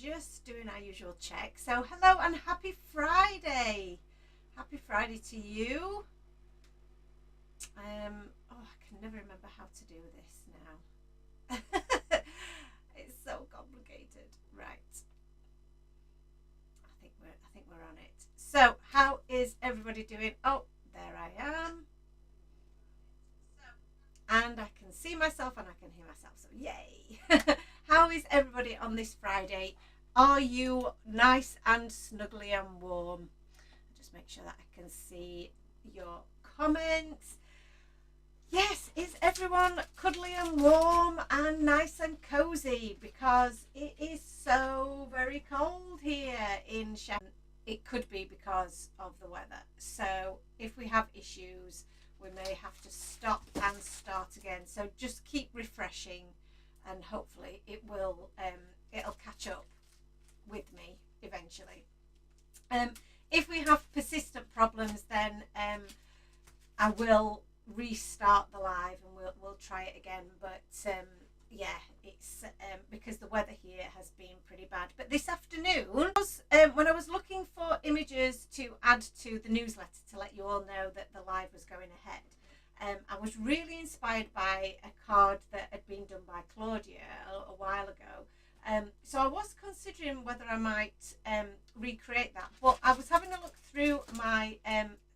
just doing our usual check. So hello and happy Friday. Happy Friday to you. I can never remember how to do this now. It's so complicated. Right. I think we're on it. So how is everybody doing? Oh, there I am. And I can see myself and I can hear myself. So yay. How is everybody on this Friday? Are you nice and snuggly and warm? Just make sure that I can see your comments. Yes, is everyone cuddly and warm and nice and cozy? Because it is so very cold here in Sheffield. It could be because of the weather. So if we have issues, we may have to stop and start again. So just keep refreshing and hopefully it'll catch up with me eventually. If we have persistent problems, then I will restart the live and we'll try it again. But yeah, it's because the weather here has been pretty bad. But this afternoon, when I was looking for images to add to the newsletter to let you all know that the live was going ahead, I was really inspired by a card that had been done by Claudia a while ago. So I was considering whether I might recreate that, but I was having a look through my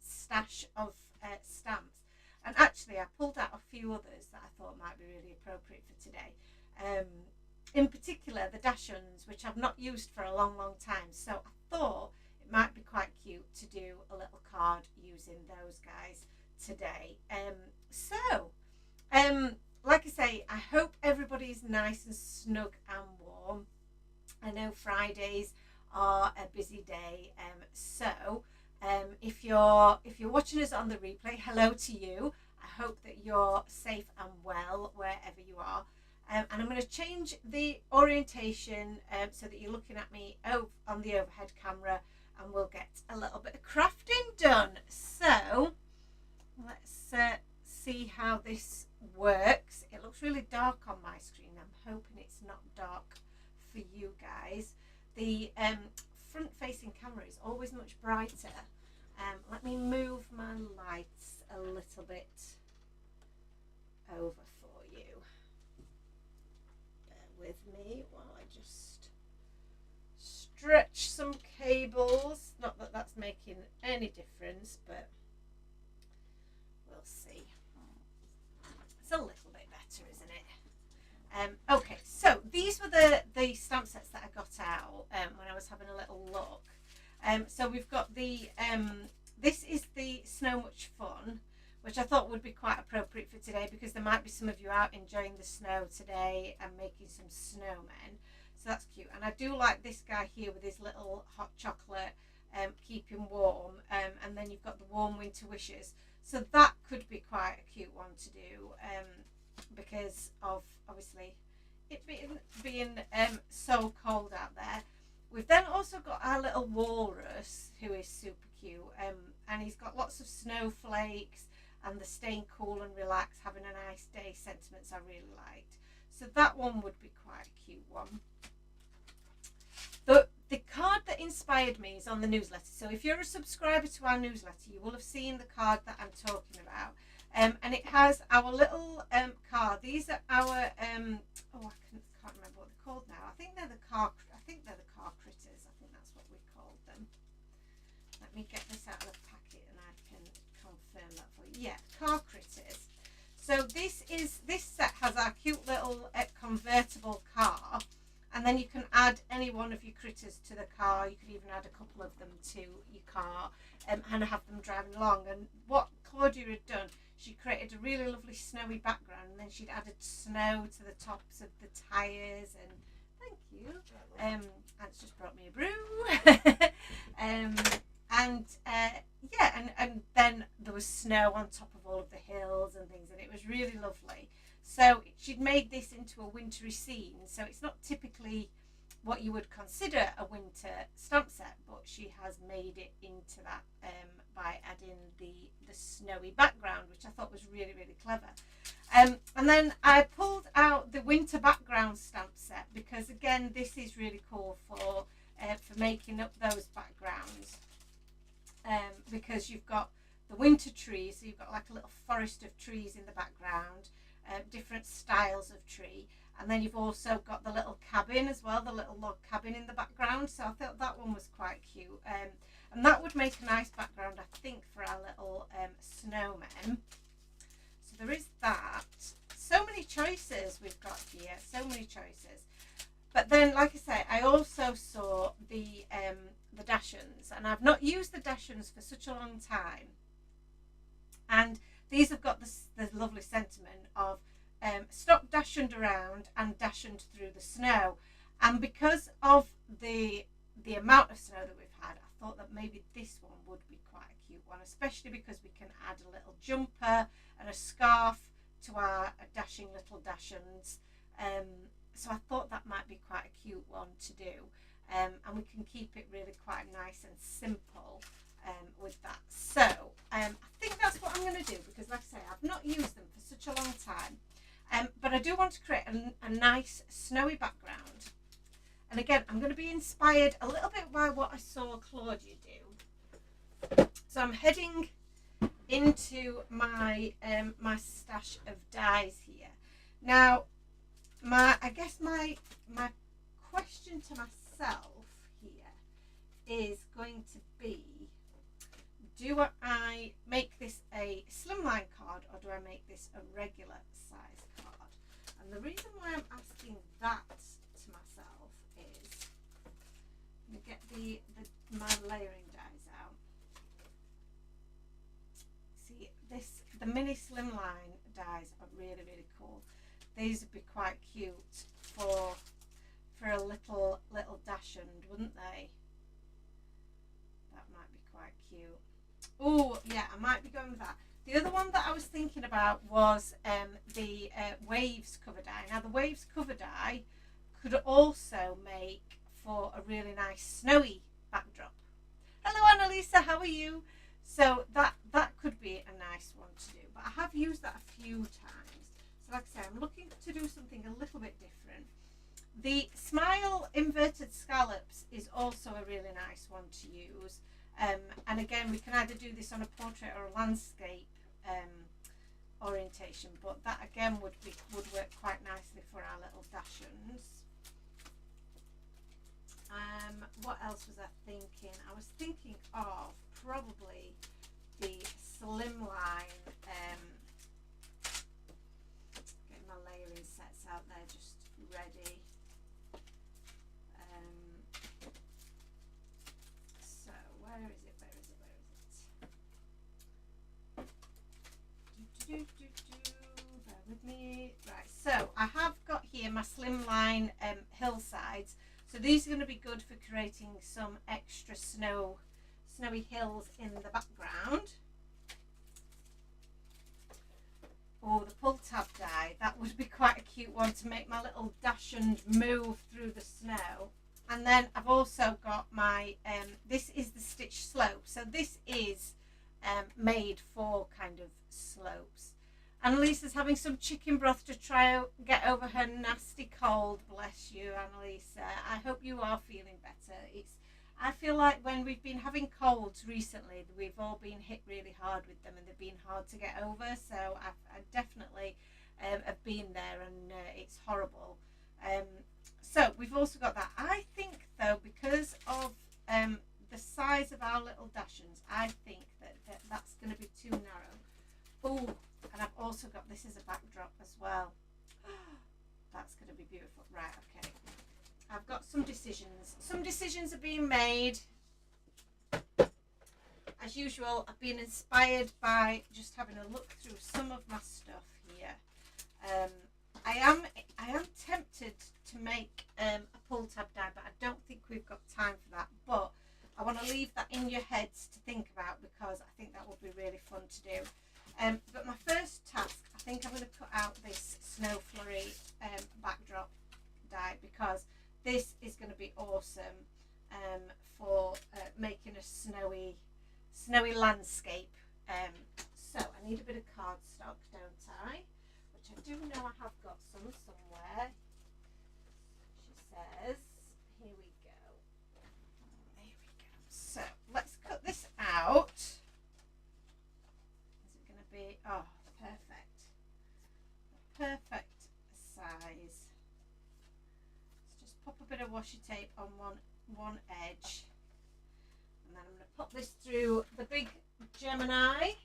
stash of stamps, and actually I pulled out a few others that I thought might be really appropriate for today. In particular, the Dachshunds, which I've not used for a long time. So I thought it might be quite cute to do a little card using those guys today. Like I say, I hope everybody's nice and snug and warm. I know Fridays are a busy day, if you're watching us on the replay, hello to you. I hope that you're safe and well wherever you are. And I'm going to change the orientation so that you're looking at me on the overhead camera, and we'll get a little bit of crafting done. So let's see how this works. It looks really dark on my screen. I'm hoping it's not dark for you guys. The front-facing camera is always much brighter. Let me move my lights a little bit over for you. Bear with me while I just stretch some cables. Not that that's making any difference, but we'll see. It's a little bit better, isn't it? Okay, so these were the stamp sets that I got out when I was having a little look. So we've got the this is the Snow Much Fun, which I thought would be quite appropriate for today because there might be some of you out enjoying the snow today and making some snowmen. So that's cute. And I do like this guy here with his little hot chocolate, keep him warm. And then you've got the warm winter wishes. So that could be quite a cute one to do because of obviously it being so cold out there. We've then also got our little walrus who is super cute, and he's got lots of snowflakes and the staying cool and relaxed, having a nice day sentiments I really liked. So that one would be quite a cute one. The card that inspired me is on the newsletter. So if you're a subscriber to our newsletter, you will have seen the card that I'm talking about. And it has our little car. These are our I can't remember what they're called now. I think they're the car critters. I think that's what we called them. Let me get this out of the packet and I can confirm that for you. Yeah, car critters. So this set has our cute little convertible car, and then you can add any one of your critters to the car. You could even add a couple of them to your car and have them driving along. And what Claudia had done, she created a really lovely snowy background, and then she'd added snow to the tops of the tyres. And thank you. And it's just brought me a brew. And then there was snow on top of all of the hills and things, and it was really lovely. So she'd made this into a wintry scene. So it's not typically what you would consider a winter stamp set, but she has made it into that by adding the snowy background, which I thought was really, really clever. And then I pulled out the winter background stamp set set, because again, this is really cool for making up those backgrounds, because you've got the winter trees, so you've got like a little forest of trees in the background, different styles of tree, and then you've also got the little cabin as well, the little log cabin in the background. So I thought that one was quite cute, and that would make a nice background, I think, for our little snowmen. So there is that. So many choices we've got here, so many choices. But then, like I say, I also saw the Dachshunds, and I've not used the Dachshunds for such a long time. And these have got the lovely sentiment of stop Dachshund around and Dachshund through the snow. And because of the amount of snow that we've had, I thought that maybe this one would be quite a cute one, especially because we can add a little jumper and a scarf to our dashing little Dachshunds. So I thought that might be quite a cute one to do, and we can keep it really quite nice and simple with that. So I think that's what I'm going to do, because like I say, I've not used them for such a long time, but I do want to create a nice snowy background. And again, I'm going to be inspired a little bit by what I saw Claudia do. So I'm heading into my my stash of dies here. Now, I guess my question to myself here is going to be, do I make this a slimline card, or do I make this a regular size card? And the reason why I'm asking that to myself is, I'm going to get my layering dies out. See, the mini slimline dies are really, really cool. These would be quite cute for a little Dachshund, wouldn't they? That might be quite cute. Oh yeah, I might be going with that. The other one that I was thinking about was the Waves cover die. Now the Waves cover die could also make for a really nice snowy backdrop. Hello Annalisa, how are you? So that could be a nice one to do, but I have used that a few times. So like I say, I'm looking to do something a little bit different. The Smile inverted scallops is also a really nice one to use. And again, we can either do this on a portrait or a landscape orientation, but that again would work quite nicely for our little Dachshunds. What else was I thinking? I was thinking of probably the slimline. Getting my layering sets out there, just ready. So where is it? Bear with me. Right, so I have got here my slimline hillsides. So these are going to be good for creating some extra snowy hills in the background. Oh, the pull tab die, that would be quite a cute one to make my little Dachshund move through the snow. And then I've also got my, this is the stitch slope. So this is made for kind of slopes. Annalisa's having some chicken broth to try out, get over her nasty cold. Bless you, Annalisa. I hope you are feeling better. I feel like when we've been having colds recently, we've all been hit really hard with them, and they've been hard to get over. So I definitely have been there, and it's horrible. So we've also got that. I think though, because of the size of our little Dachshunds, I think that's going to be too narrow. Oh, and I've also got this as a backdrop as well. That's going to be beautiful. Right, okay. I've got some decisions. Some decisions are being made. As usual, I've been inspired by just having a look through some of my stuff here. I am tempted to make a pull tab die, but I don't think we've got time for that. But I want to leave that in your heads to think about, because I think that would be really fun to do. But my first task, I think I'm going to cut out this snow flurry backdrop die, because this is going to be awesome for making a snowy landscape. So I need a bit of cardstock, don't I? Which I do know I have got some somewhere. pop a bit of washi tape on one edge, and then I'm going to pop this through the big Gemini.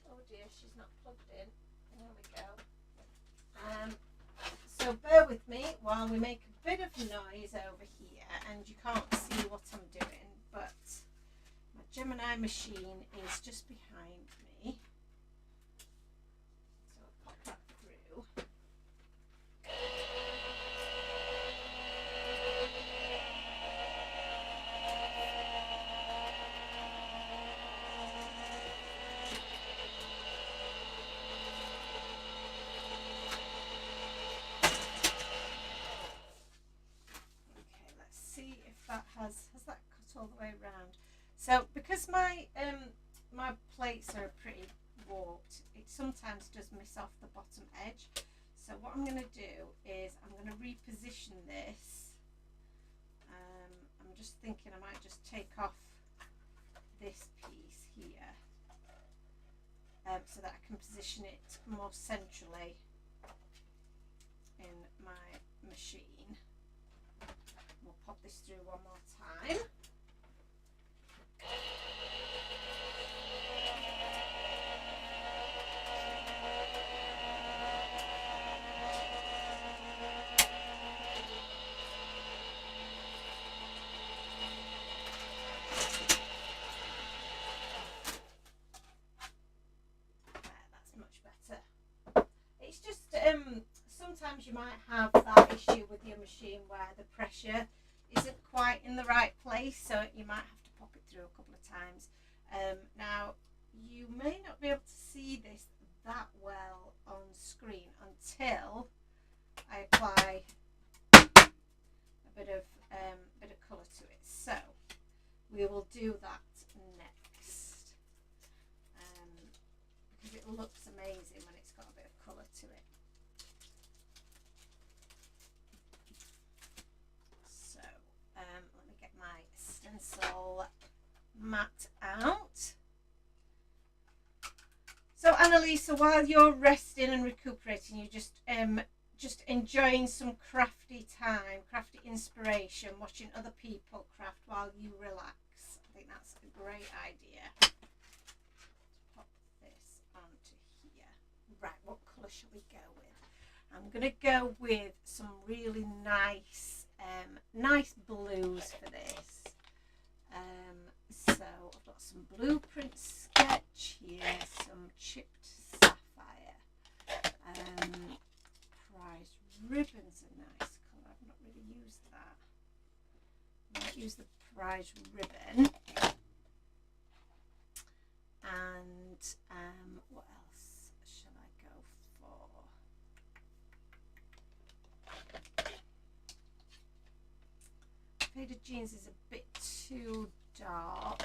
Oh dear, she's not plugged in. There we go. So bear with me while we make a bit of noise over here, and you can't see what I'm doing, but my Gemini machine is just behind me. So I'll pop that through. That has that cut all the way around. So because my my plates are pretty warped, it sometimes does miss off the bottom edge. So what I'm going to do is I'm going to reposition this. I'm just thinking I might just take off this piece here, so that I can position it more centrally in my machine. We'll pop this through one more time. That's much better. It's just sometimes you might have that issue with your machine where the pressure isn't quite in the right place, so you might have to pop it through a couple of times. Now you may not be able to see this that well on screen until I apply a bit of colour to it, so we will do that next, because it looks amazing when it's got a bit of colour to it. Let me get my stencil mat out. So Annalisa, while you're resting and recuperating, you're just enjoying some crafty time, crafty inspiration, watching other people craft while you relax. I think that's a great idea. Pop this onto here. Right, what colour shall we go with? I'm going to go with some really nice blues for this. So I've got some blueprint sketch here, some chipped sapphire, prize ribbon's a nice colour. I've not really used that. I might use the prize ribbon. And what else shall I go for? Faded jeans is a bit too dark.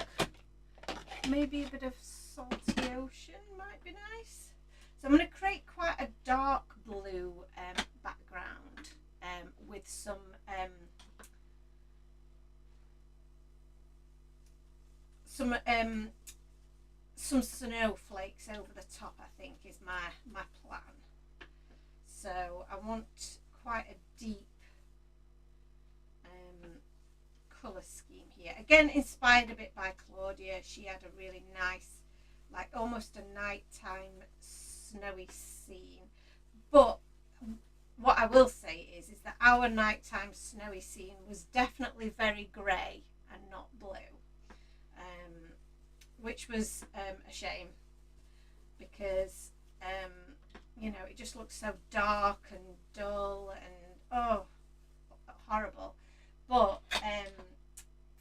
Maybe a bit of salty ocean might be nice. So I'm going to create quite a dark blue background with some snowflakes over the top, I think is my plan. So I want quite a deep colour scheme here. Again, inspired a bit by Claudia. She had a really nice, like almost a nighttime snowy scene. But what I will say is that our nighttime snowy scene was definitely very grey and not blue, which was a shame, because you know, it just looks so dark and dull and horrible. But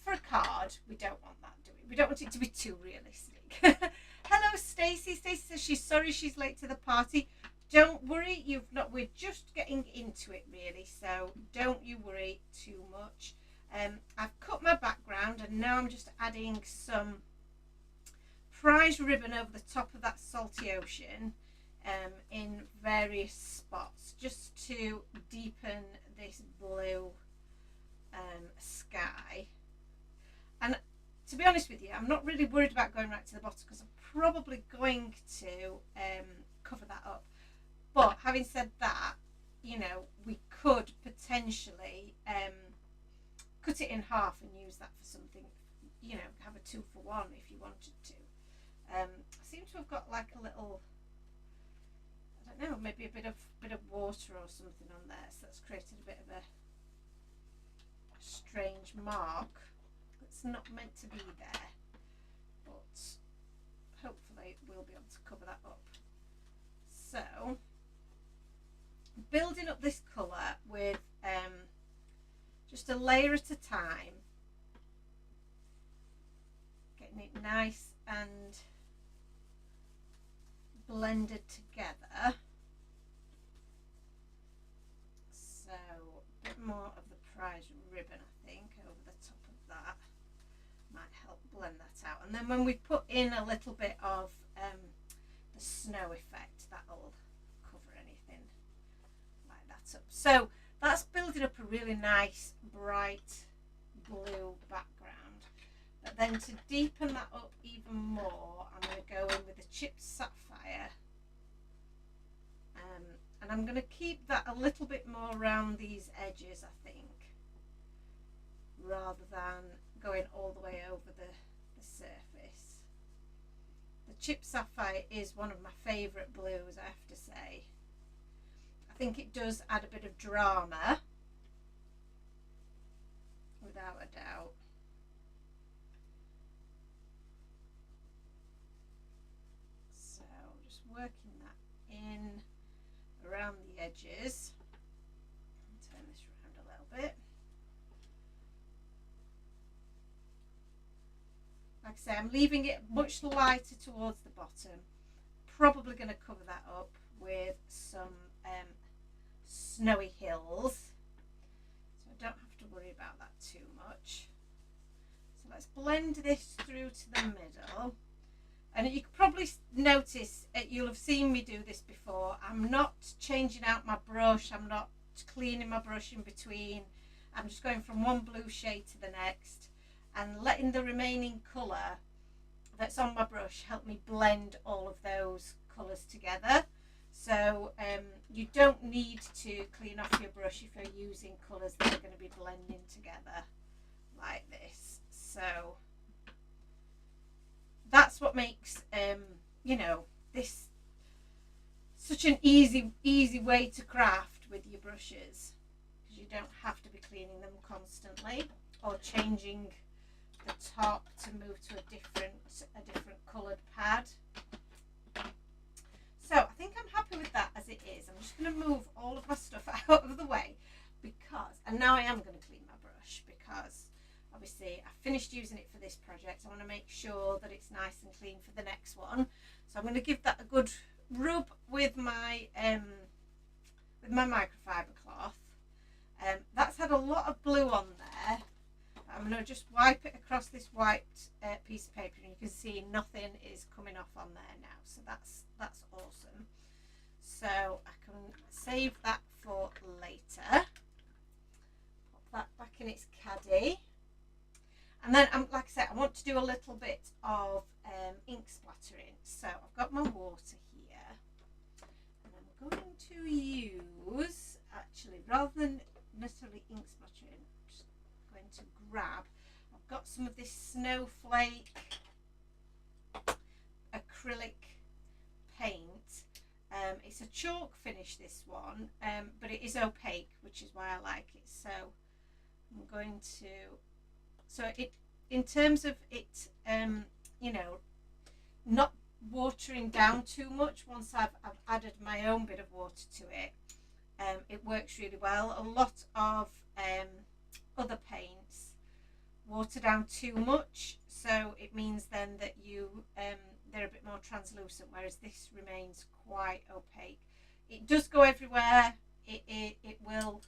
for a card, we don't want that, do we? We don't want it to be too realistic. Hello, Stacey. Stacey says she's sorry she's late to the party. Don't worry, we're just getting into it really, so don't you worry too much. I've cut my background and now I'm just adding some prize ribbon over the top of that salty ocean in various spots, just to deepen this blue sky. And to be honest with you, I'm not really worried about going right to the bottom, because I'm probably going to cover that up. But having said that, you know, we could potentially potentially cut it in half and use that for something, you know, have a 2-for-1 if you wanted to. I seem to have got like a little, I don't know, maybe a bit of water or something on there, so that's created a bit of a strange mark that's not meant to be there, but hopefully we'll be able to cover that up. So building up this colour with just a layer at a time, getting it nice and blended together. So a bit more of the prize ribbon, I think, over the top of that might help blend that out. And then when we put in a little bit of the snow effect, that'll cover anything like that up. So that's building up a really nice bright blue background. But then to deepen that up even more, I'm going to go in with a chipped sapphire, and I'm going to keep that a little bit more around these edges, I think, rather than going all the way over the surface. The chipped sapphire is one of my favourite blues, I have to say. I think it does add a bit of drama, without a doubt. So just working that in around the edges. I'll turn this around a little bit. Like I say, I'm leaving it much lighter towards the bottom. Probably going to cover that up with some snowy hills, so I don't have to worry about that too much. So let's blend this through to the middle, and you can probably notice, you'll have seen me do this before, I'm not changing out my brush, I'm not cleaning my brush in between, I'm just going from one blue shade to the next and letting the remaining colour that's on my brush help me blend all of those colours together. So you don't need to clean off your brush if you're using colours that are going to be blending together like this. So that's what makes you know, this such an easy way to craft with your brushes, because you don't have to be cleaning them constantly or changing the top to move to a different coloured pad. So I think I'm happy with that as it is. I'm just going to move all of my stuff out of the way, because, and now I am going to clean my brush, because obviously I finished using it for this project. I want to make sure that it's nice and clean for the next one. So I'm going to give that a good rub with my microfiber cloth. That's had a lot of blue on there. I'm going to just wipe it across this wiped piece of paper, and you can see nothing is coming off on there now. So that's awesome. So I can save that for later. Pop that back in its caddy. And then, like I said, I want to do a little bit of ink splattering. So I've got my water here, and I'm going to use, actually, rather than necessarily ink splattering, I'm just going to grab, I've got some of this snowflake acrylic paint. It's a chalk finish, this one, but it is opaque, which is why I like it. So I'm going to, so it, in terms of it, you know, not watering down too much. Once I've added my own bit of water to it, it works really well. A lot of other paints water down too much, so it means then that you they're a bit more translucent, whereas this remains quite opaque. It does go everywhere. It will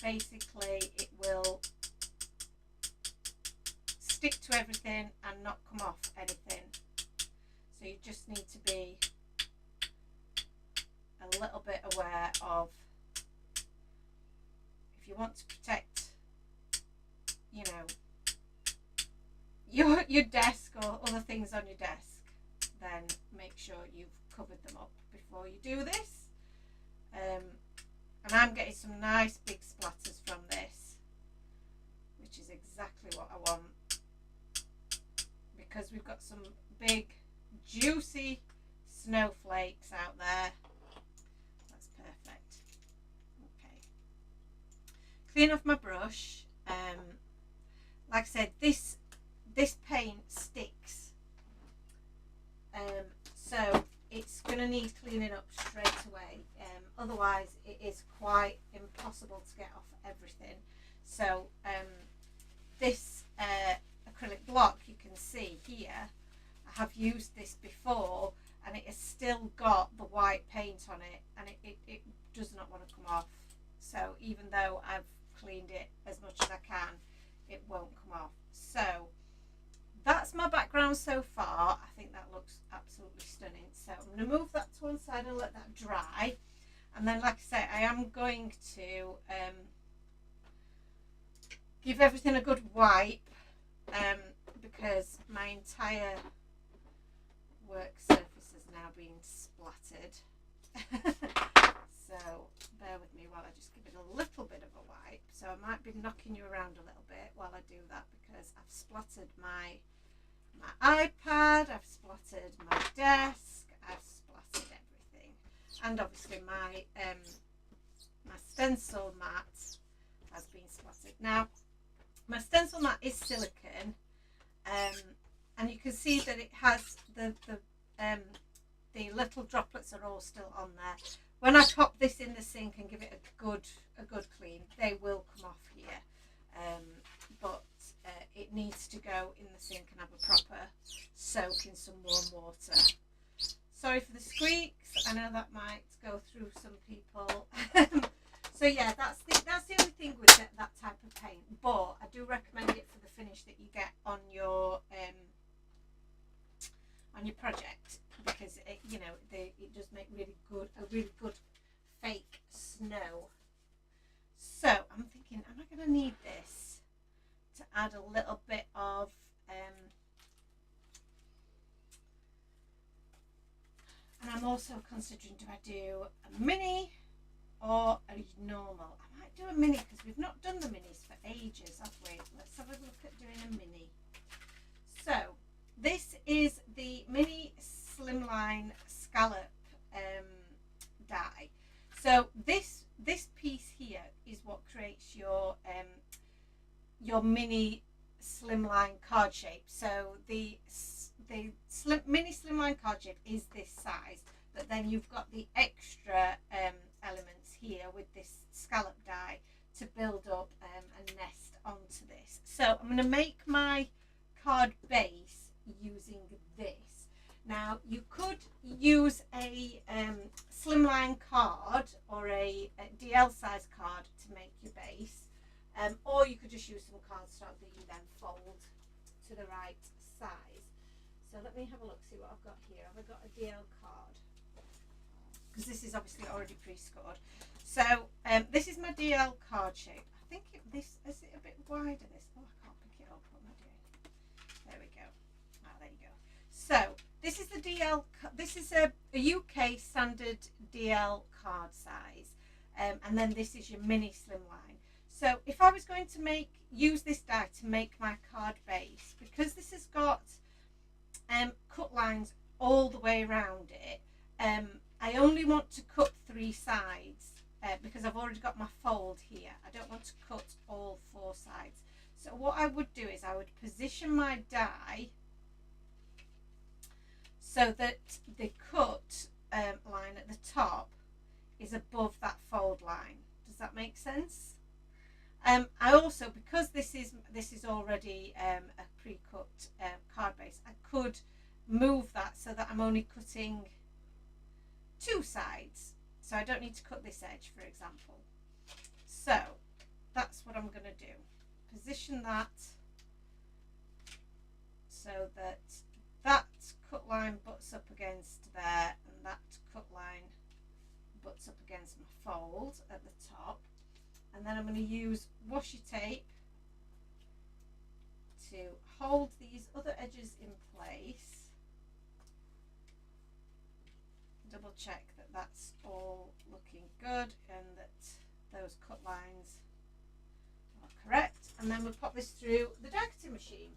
basically, it will stick to everything and not come off anything. So you just need to be a little bit aware of, if you want to protect, you know, your desk or other things on your desk, then make sure you've covered them up before you do this. And I'm getting some nice big splatters from this, which is exactly what I want, because we've got some big juicy snowflakes out there. That's perfect. Okay, clean off my brush. Like I said, this paint sticks, so it's going to need cleaning up straight away. Otherwise it is quite impossible to get off everything. So this acrylic block, you can see here, I have used this before and it has still got the white paint on it, and it does not want to come off. So even though I've cleaned it as much as I can, it won't come off. So that's my background so far. I think that looks absolutely stunning. So I'm going to move that to one side and let that dry. And then, like I say, I am going to give everything a good wipe, because my entire work surface has now been splattered. So bear with me while I just give it a little bit of a wipe. So I might be knocking you around a little bit while I do that, because I've splattered my iPad, I've splattered my desk, I've splattered everything, and obviously my my stencil mat has been splattered. Now my stencil mat is silicone, and you can see that it has the little droplets are all still on there. When I pop this in the sink and give it a good clean, they will come off here, but it needs to go in the sink and have a proper soak in some warm water. Sorry for the squeaks, I know that might go through some people. So yeah, that's the only thing with that type of paint, but I do recommend it for the finish that you get on your project, because it, you know, it does make a really good fake snow. So I'm thinking, am I going to need this to add a little bit of and I'm also considering, do I do a mini or a normal? I might do a mini, because we've not done the minis for ages, have we? Let's have a look at doing a mini. So this is the mini slimline scallop die. So this piece here is what creates your mini slimline card shape. So the mini slimline card shape is this size, but then you've got the extra elements here with this scallop die to build up a nest onto this. So I'm going to make my card base using this. Now you could use a slimline card or a DL size card to make your base, or you could just use some cardstock that you then fold to the right size. So let me have a look, see what I've got here. Have I got a DL card? Because this is obviously already pre-scored. So this is my DL card shape. I think this is it a bit wider. This, oh, I can't pick it up. What am I doing? There we go. Ah, there you go. So this is the DL. This is a UK standard DL card size, and then this is your mini slimline. So if I was going to use this die to make my card base, because this has got cut lines all the way around it, I only want to cut 3 sides, because I've already got my fold here. I don't want to cut all 4 sides. So what I would do is I would position my die so that the cut line at the top is above that fold line. Does that make sense? I also, because this is already a pre-cut card base, I could move that so that I'm only cutting 2 sides, so I don't need to cut this edge, for example. So that's what I'm going to do. Position that so that that cut line butts up against there, and that cut line butts up against my fold at the top. And then I'm going to use washi tape to hold these other edges in place. Double check that that that's all looking good and that those cut lines are correct. And then we'll pop this through the die cutting machine.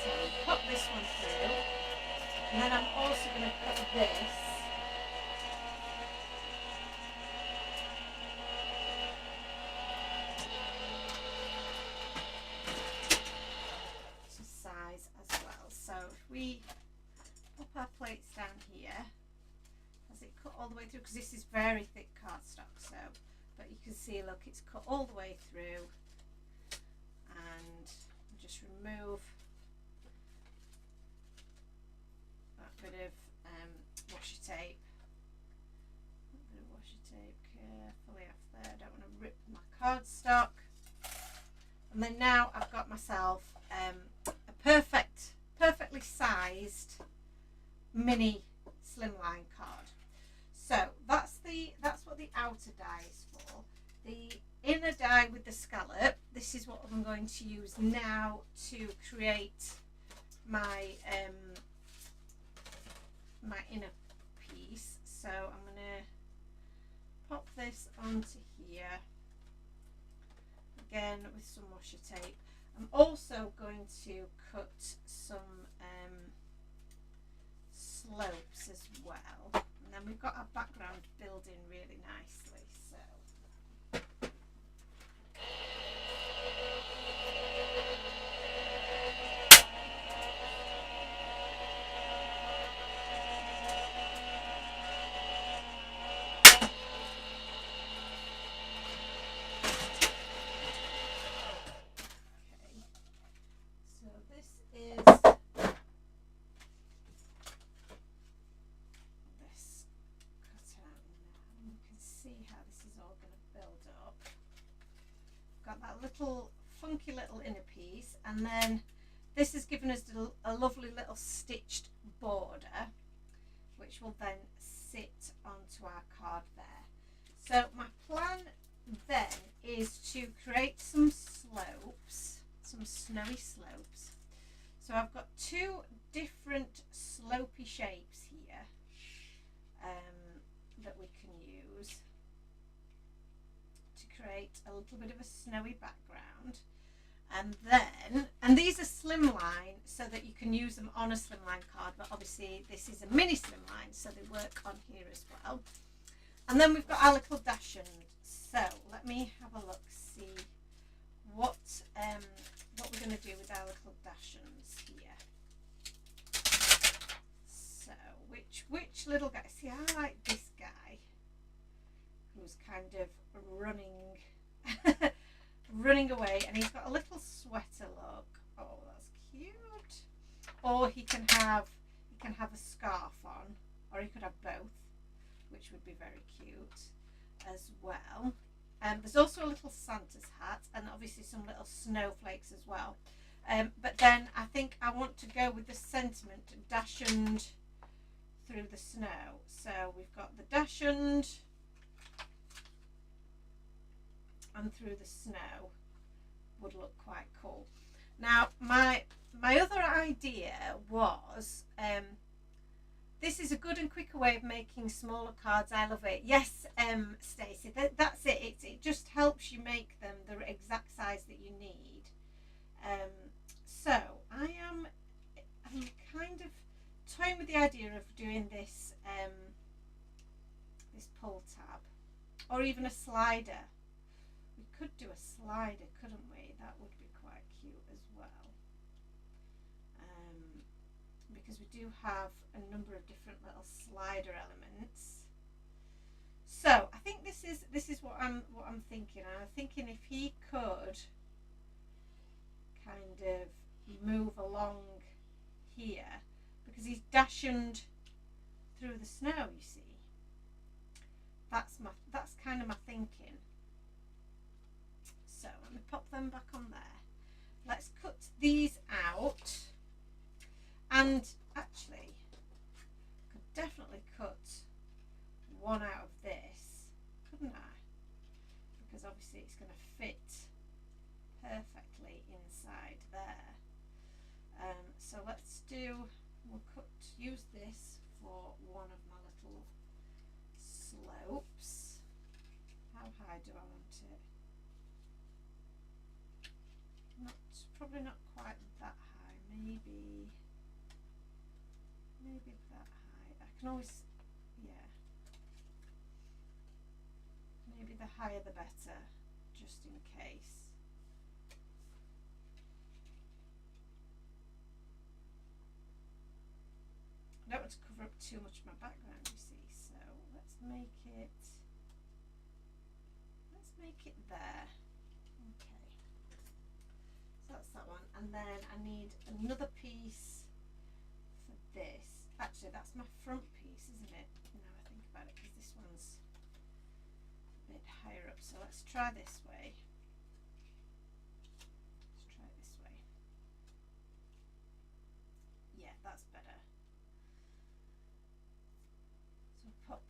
So pop this one through, and then I'm also going to cut this. To size as well. So if we pop our plates down here, has it cut all the way through? Because this is very thick cardstock, so but you can see, look, it's cut all the way through, and just remove that bit of washi tape. A bit of washi tape carefully off there. I don't want to rip my cardstock. And then now I've got myself a perfectly sized mini slimline card. So that's what the outer die is for. The inner die with the scallop, this is what I'm going to use now to create my my inner piece. So I'm going to pop this onto here again with some washi tape. I'm also going to cut some slopes as well, and then we've got our background building really nicely. So that little funky little inner piece, and then this has given us a lovely little stitched border which will then sit onto our card there. So my plan then is to create some slopes, some snowy slopes. So I've got two different slopey shapes here that we can use to create a little bit of a snowy background. And these are slimline, so that you can use them on a slimline card, but obviously this is a mini slimline, so they work on here as well. And then we've got our little dachshund. So let me have a look, see what we're going to do with our little dachshunds here. So which little guy? See, I like this guy who's kind of running away, and he's got a little sweater look. Oh, that's cute. Or he can have a scarf on, or he could have both, which would be very cute as well. There's also a little Santa's hat, and obviously some little snowflakes as well. But then I think I want to go with the sentiment dachshund through the snow. So we've got the dachshund and through the snow would look quite cool. Now my other idea was this is a good and quicker way of making smaller cards. I love it. Yes, Stacey, that's it. It just helps you make them the exact size that you need. So I'm kind of toying with the idea of doing this this pull tab, or even a slider. We could do a slider, couldn't we? That would be quite cute as well. Because we do have a number of different little slider elements. So I think this is what I'm thinking. I'm thinking if he could kind of move along here, because he's dachshund through the snow, you see. That's kind of my thinking. So let me pop them back on there. Let's cut these out. And actually, I could definitely cut one out of this, couldn't I? Because obviously it's going to fit perfectly inside there. So let's use this for one of my little slopes. How high do I want it? Probably not quite that high, maybe that high. I can always, yeah, maybe the higher the better, just in case. I don't want to cover up too much of my background, you see, so let's make it there. Okay, so that's that one, and then I need another piece for this. Actually, that's my front piece, isn't it? Now I think about it, because this one's a bit higher up, so let's try this way. Yeah, that's better. So pop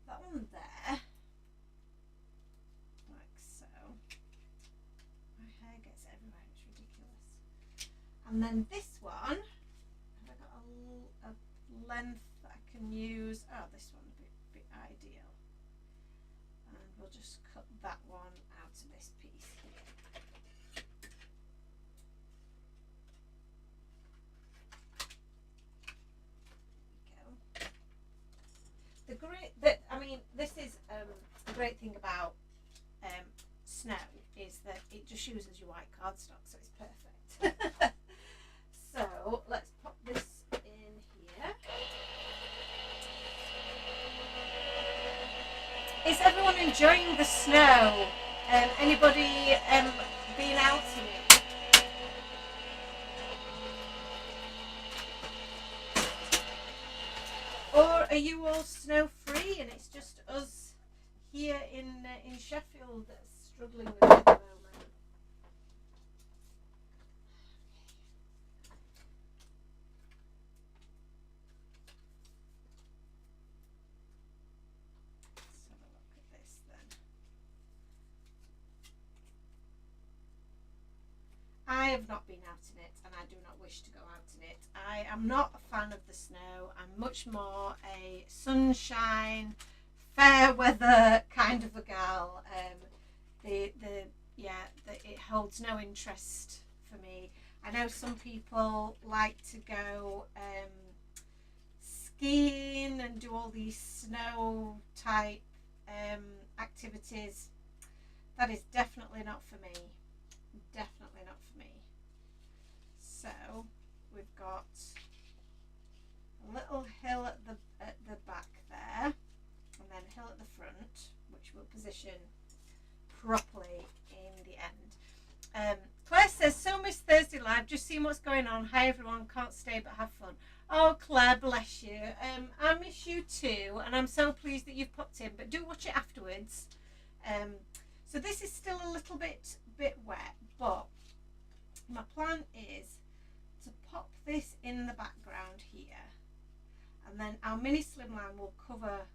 that one there, like so. My hair gets everywhere, it's ridiculous. And then this one, have I got a length that I can use? Oh, this one would be ideal. And we'll just cut that one out of this piece here. This is the great thing about snow is that it just uses your white cardstock, so it's perfect. So let's pop this in here. Is everyone enjoying the snow? Anybody been out in it? Or are you all snow free and it's just us here in Sheffield that's struggling with it at the moment? Let's have a look at this then. I have not been out in it and I do not wish to go out in it. I am not a fan of the snow. I'm much more a sunshine, fair weather kind of a gal. It holds no interest for me. I know some people like to go skiing and do all these snow type activities. That is definitely not for me. Definitely not for me. So we've got a little hill at the back there, and then a hill at the front, which we'll position properly in the end. Claire says, so miss Thursday live, just seeing what's going on. Hi everyone, can't stay but have fun. Oh Claire, bless you. I miss you too, and I'm so pleased that you've popped in, but do watch it afterwards. So this is still a little bit wet, but my plan is to pop this in the background here, and then our mini slimline will cover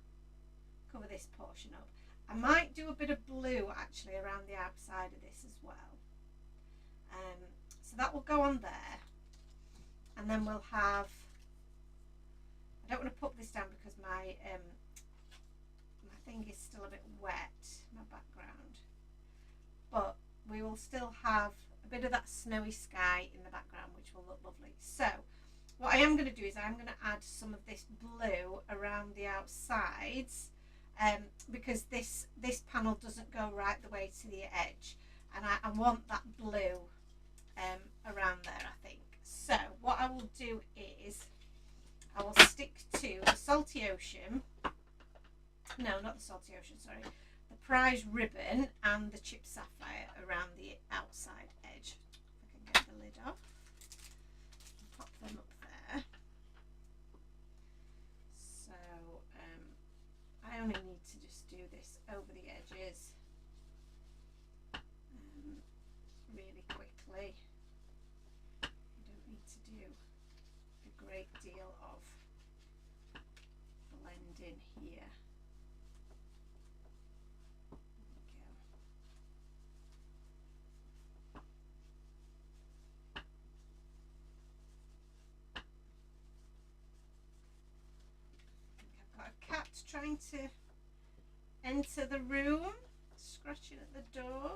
this portion up. I might do a bit of blue actually around the outside of this as well. So that will go on there, and then we'll have, I don't want to put this down because my thing is still a bit wet, my background, but we will still have a bit of that snowy sky in the background, which will look lovely. So what I am going to do is I'm going to add some of this blue around the outsides, because this panel doesn't go right the way to the edge, and I want that blue around there, I think. So what I will do is I will stick to the Salty Ocean, no, not the Salty Ocean, sorry, the prize ribbon and the chipped sapphire around the outside edge. If I can get the lid off, pop them up there. So I only need to just do this over the edges really quickly. You don't need to do a great deal of blending here. There we go. trying to enter the room, scratching at the door.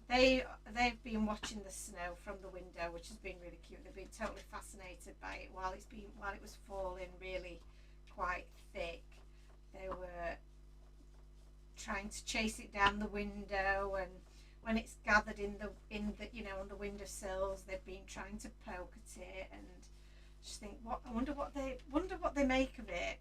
They've been watching the snow from the window, which has been really cute. They've been totally fascinated by it while it was falling really quite thick. They were trying to chase it down the window, and when it's gathered in the on the windowsills, they've been trying to poke at it and just think, I wonder what they make of it.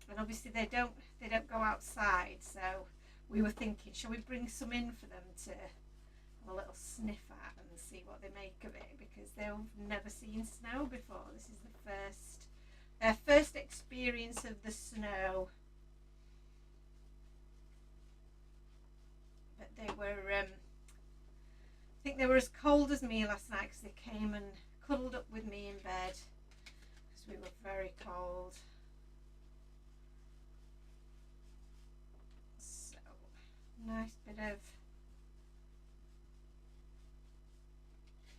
And obviously they don't go outside, so we were thinking, shall we bring some in for them to have a little sniff at and see what they make of it, because they've never seen snow before. This is their first experience of the snow. But they were I think they were as cold as me last night, because they came and cuddled up with me in bed because we were very cold. So nice bit of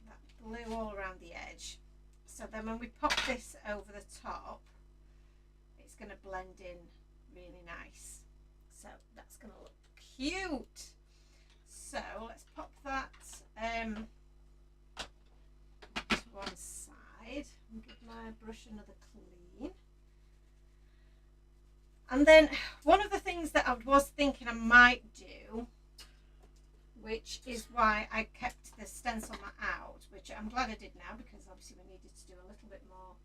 that blue all around the edge. So then when we pop this over the top, it's going to blend in really nice. So that's going to look cute. So let's pop that to one side and give my brush another clean. And then one of the things that I was thinking I might do, which is why I kept the stencil mat out, which I'm glad I did now, because obviously we needed to do a little bit more.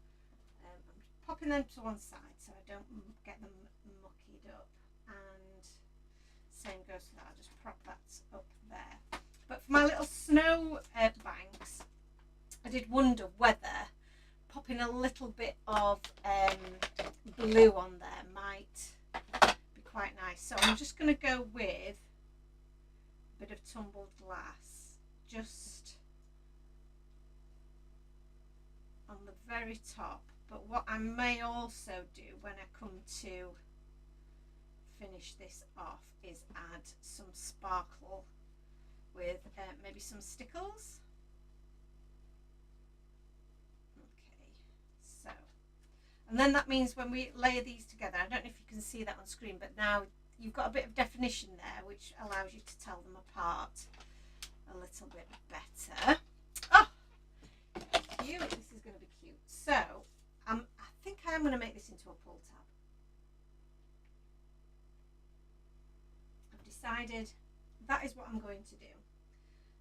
I'm popping them to one side so I don't get them muckied up, and same goes for that. I'll just prop that up there. But for my little snow banks, I did wonder whether popping a little bit of blue on there might be quite nice. So I'm just going to go with a bit of tumbled glass just on the very top. But what I may also do when I come to finish this off is add some sparkle with maybe some stickles. Okay, so, and then that means when we layer these together, I don't know if you can see that on screen, but now you've got a bit of definition there, which allows you to tell them apart a little bit better. Oh, cute. This is going to be cute. So I think I am going to make this into a pull tab. I've decided that is what I'm going to do.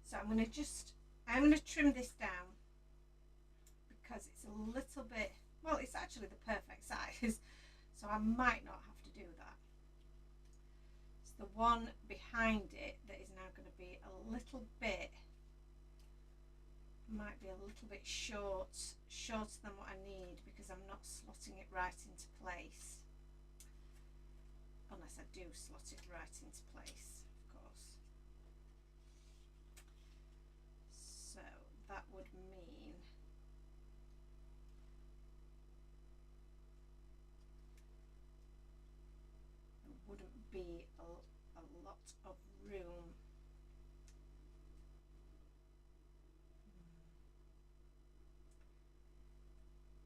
So I'm going to trim this down because it's a little bit, well, it's actually the perfect size, so I might not have to do that. It's the one behind it that is now going to be a little bit, might be a little bit shorter than what I need, because I'm not slotting it right into place. Unless I do slot it right into place, of course. So that would mean there wouldn't be a lot of room.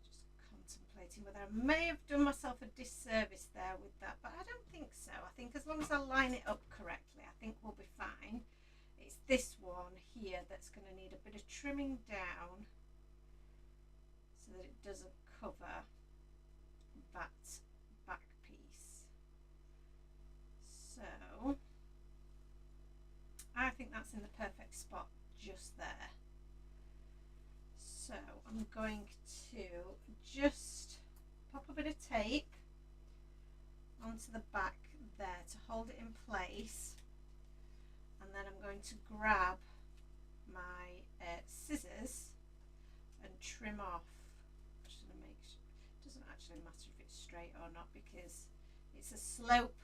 Just contemplating whether I may have done myself a disservice there with that, but I don't think so. I think as long as I line it up correctly, I think we'll be fine. It's this one here that's going to need a bit of trimming down so that it doesn't cover that back piece. So I think that's in the perfect spot just there. So I'm going to just pop a bit of tape onto the back there to hold it in place, and then I'm going to grab my scissors and trim off. Just going to make sure it doesn't actually matter if it's straight or not because it's a slope,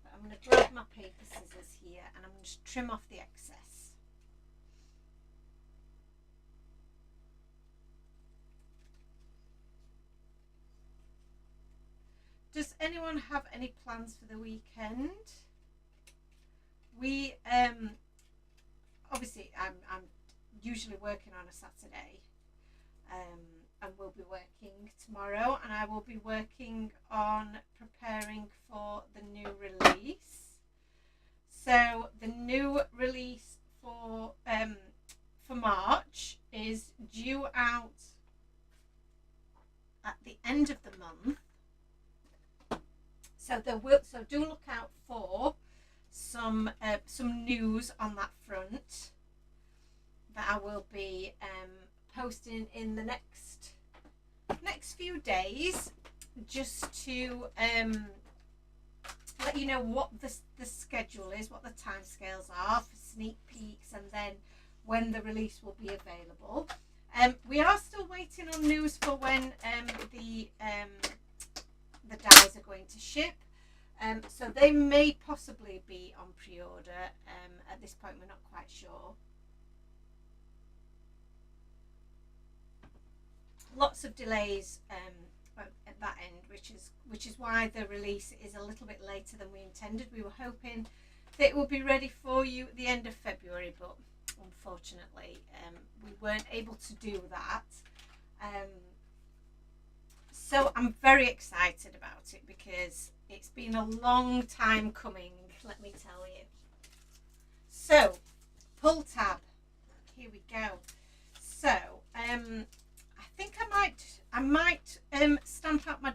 but I'm going to grab my paper scissors here and I'm going to just trim off the excess. Does anyone have any plans for the weekend? We obviously I'm usually working on a Saturday, and we'll be working tomorrow, and I will be working on preparing for the new release. So the new release for March is due out at the end of the month. So do look out for some news on that front that I will be posting in the next few days, just to let you know what the schedule is, what the time scales are for sneak peeks, and then when the release will be available. We are still waiting on news for when the dies are going to ship. So they may possibly be on pre-order. At this point, we're not quite sure. Lots of delays at that end, which is why the release is a little bit later than we intended. We were hoping that it would be ready for you at the end of February, but unfortunately we weren't able to do that. So I'm very excited about it because it's been a long time coming, let me tell you. So, pull tab, here we go. So I think I might stamp out my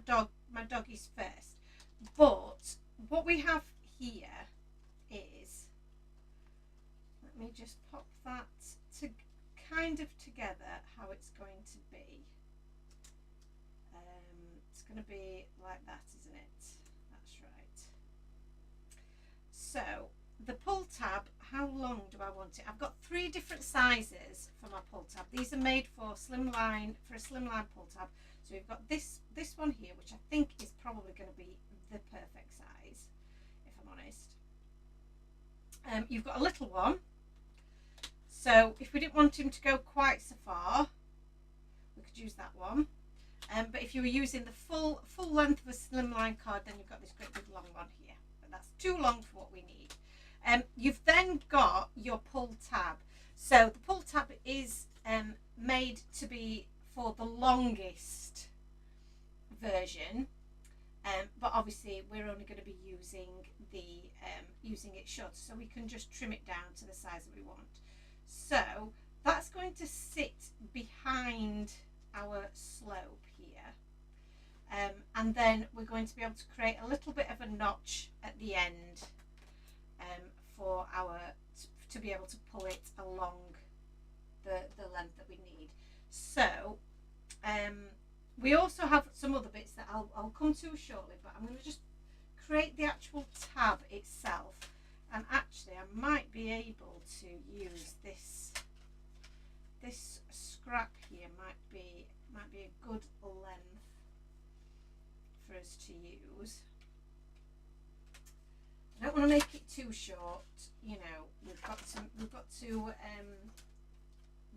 doggies first, but what we have here is, let me just pop that to kind of together how it's going to be. It's going to be like that, isn't it? That's right. So the pull tab, how long do I want it? I've got 3 different sizes for my pull tab. These are made for a slimline pull tab. So we've got this one here, which I think is probably going to be the perfect size, if I'm honest. You've got a little one. So if we didn't want him to go quite so far, we could use that one. But if you were using the full length of a slimline card, then you've got this great big long one here. But that's too long for what we need. You've then got your pull tab. So the pull tab is made to be for the longest version, but obviously we're only going to be using it short, so we can just trim it down to the size that we want. So that's going to sit behind our slope here, and then we're going to be able to create a little bit of a notch at the end for to be able to pull it along the length that we need. So we also have some other bits that I'll come to shortly, but I'm going to just create the actual tab itself, and actually I might be able to use this scrap here, might be a good length for us to use. I don't want to make it too short, you know. We've got to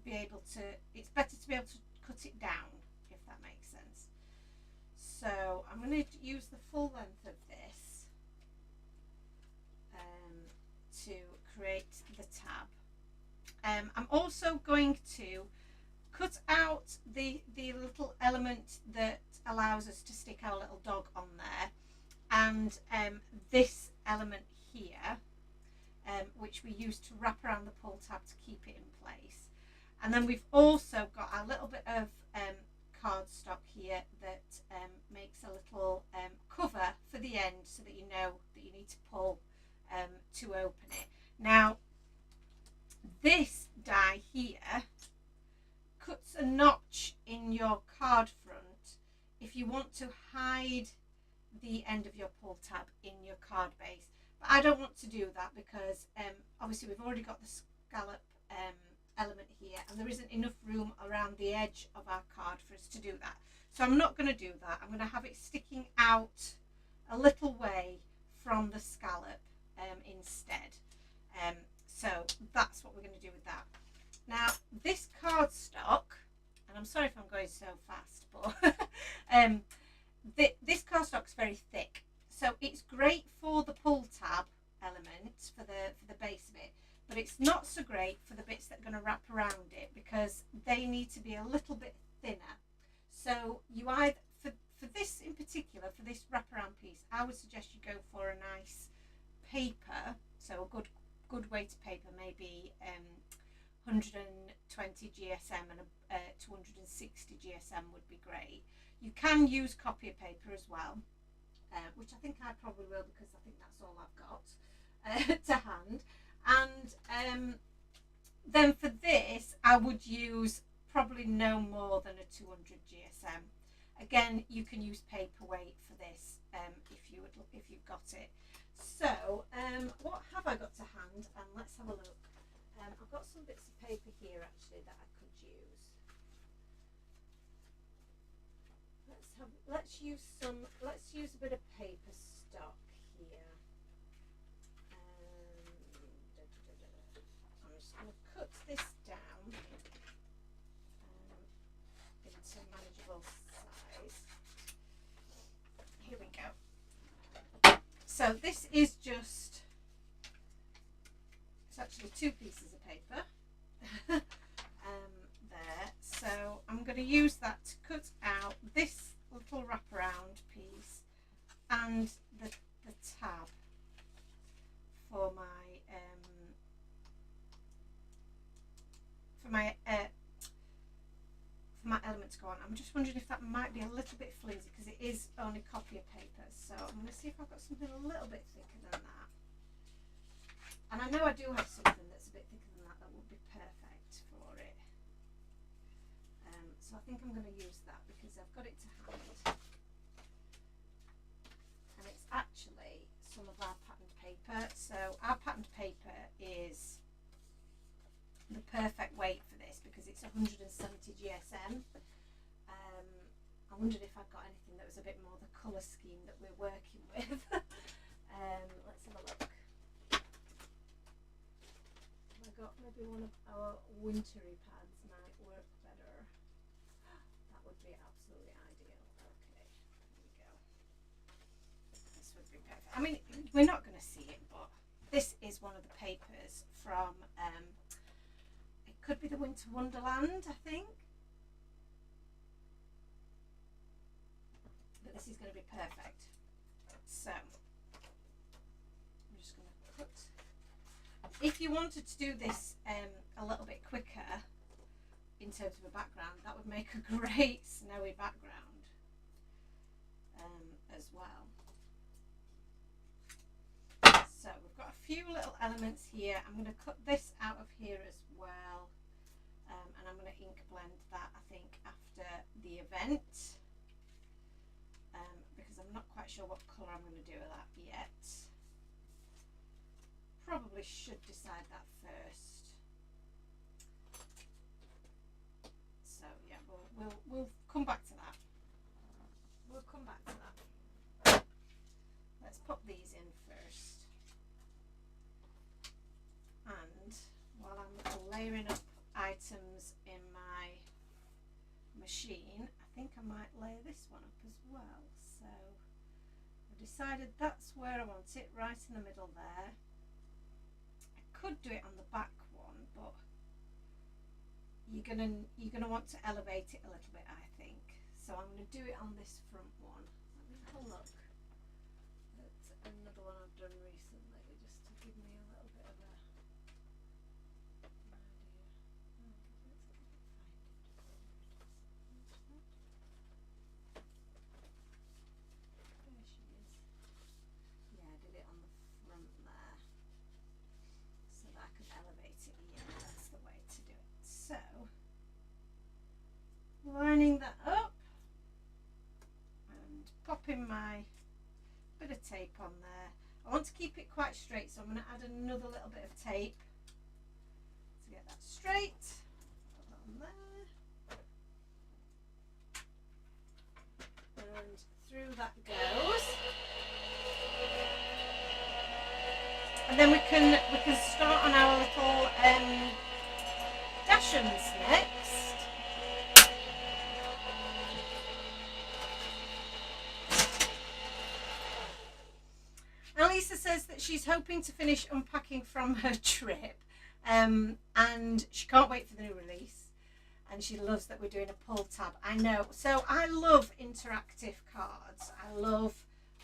be able to, it's better to be able to cut it down, if that makes sense. So I'm going to use the full length of this to create the tab. I'm also going to cut out the little element that allows us to stick our little dog on there, and this element here, which we use to wrap around the pull tab to keep it in place. And then we've also got a little bit of cardstock here that makes a little cover for the end, so that you know that you need to pull to open it. Now this die here cuts a notch in your card front if you want to hide the end of your pull tab in your card base, but I don't want to do that because obviously we've already got the scallop element here, and there isn't enough room around the edge of our card for us to do that. So I'm not going to do that. I'm going to have it sticking out a little way from the scallop instead. So that's what we're going to do with that. Now this cardstock, and I'm sorry if I'm going so fast, but this cardstock is very thick, so it's great for the pull tab element, for the base of it, but it's not so great for the bits that are going to wrap around it, because they need to be a little bit thinner So you either, for this in particular, for this wraparound piece, I would suggest you go for a nice paper. So a good weighted paper, maybe 120 GSM and 260 GSM would be great. You can use copier paper as well, which I think I probably will, because I think that's all I've got to hand. And then for this, I would use probably no more than a 200 GSM. Again, you can use paperweight for this if you've got it. So what have I got to hand? And let's have a look. I've got some bits of paper here actually that I could use. Let's use a bit of paper stock here. I'm just going to cut this down into manageable size. Here we go. So this is just, it's actually 2 pieces of paper there. So I'm going to use that to cut out this little wraparound piece and the tab for my element to go on. I'm just wondering if that might be a little bit flimsy because it is only copier paper. So I'm going to see if I've got something a little bit thicker than that. And I know I do have something that's a bit thicker than that would be perfect for it. So I think I'm going to use that because I've got it to hand. And it's actually some of our patterned paper. So our patterned paper is the perfect weight for this because it's 170 GSM. I wondered if I'd got anything that was a bit more the colour scheme that we're working with. Let's have a look. I got maybe one of our wintry pads might work better. That would be absolutely ideal. Okay, there we go. This would be perfect. I mean, we're not going to see it, but this is one of the papers from it could be the Winter Wonderland, I think. But this is going to be perfect. So I'm just going to cut. If you wanted to do this a little bit quicker in terms of a background, that would make a great snowy background as well. So we've got a few little elements here. I'm going to cut this out of here as well, and I'm going to ink blend that, I think, after the event, because I'm not quite sure what colour I'm going to do with that yet. Probably should decide that first. So yeah, we'll come back to that. We'll come back to that. Let's pop these in first. And while I'm layering up items in my machine, I think I might layer this one up as well. So I decided that's where I want it, right in the middle there. Could do it on the back one, but you're gonna want to elevate it a little bit, I think. So I'm gonna do it on this front one. Let me have a look at another one I've done recently, just to give me a little bit of an idea. There she is. Yeah, I did it on the front there, so that I could elevate it. Yeah, that's the way to do it. So, lining that up and popping my bit of tape on there. I want to keep it quite straight, so I'm going to add another little bit of tape to get that straight. Put that on there. And through that goes. And then we can start on our little dashens next. Lisa says that she's hoping to finish unpacking from her trip, and she can't wait for the new release. and she loves that we're doing a pull tab. I know. So I love interactive cards. I love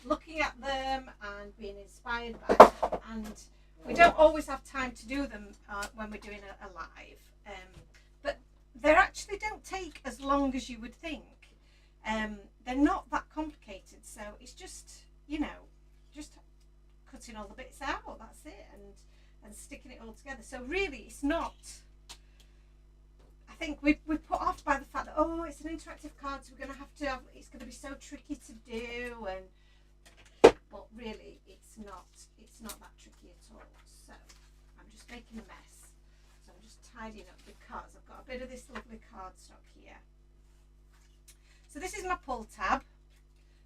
looking at them and being inspired by them. And we don't always have time to do them when we're doing a live. But they actually don't take as long as you would think. They're not that complicated. So it's just, you know, just cutting all the bits out. That's it. And sticking it all together. So really, it's not... I think we're put off by the fact that, oh, it's an interactive card, so we're going to have, it's going to be so tricky to do, but really it's not that tricky at all. So I'm just making a mess. So I'm just tidying up because I've got a bit of this lovely cardstock here. So this is my pull tab,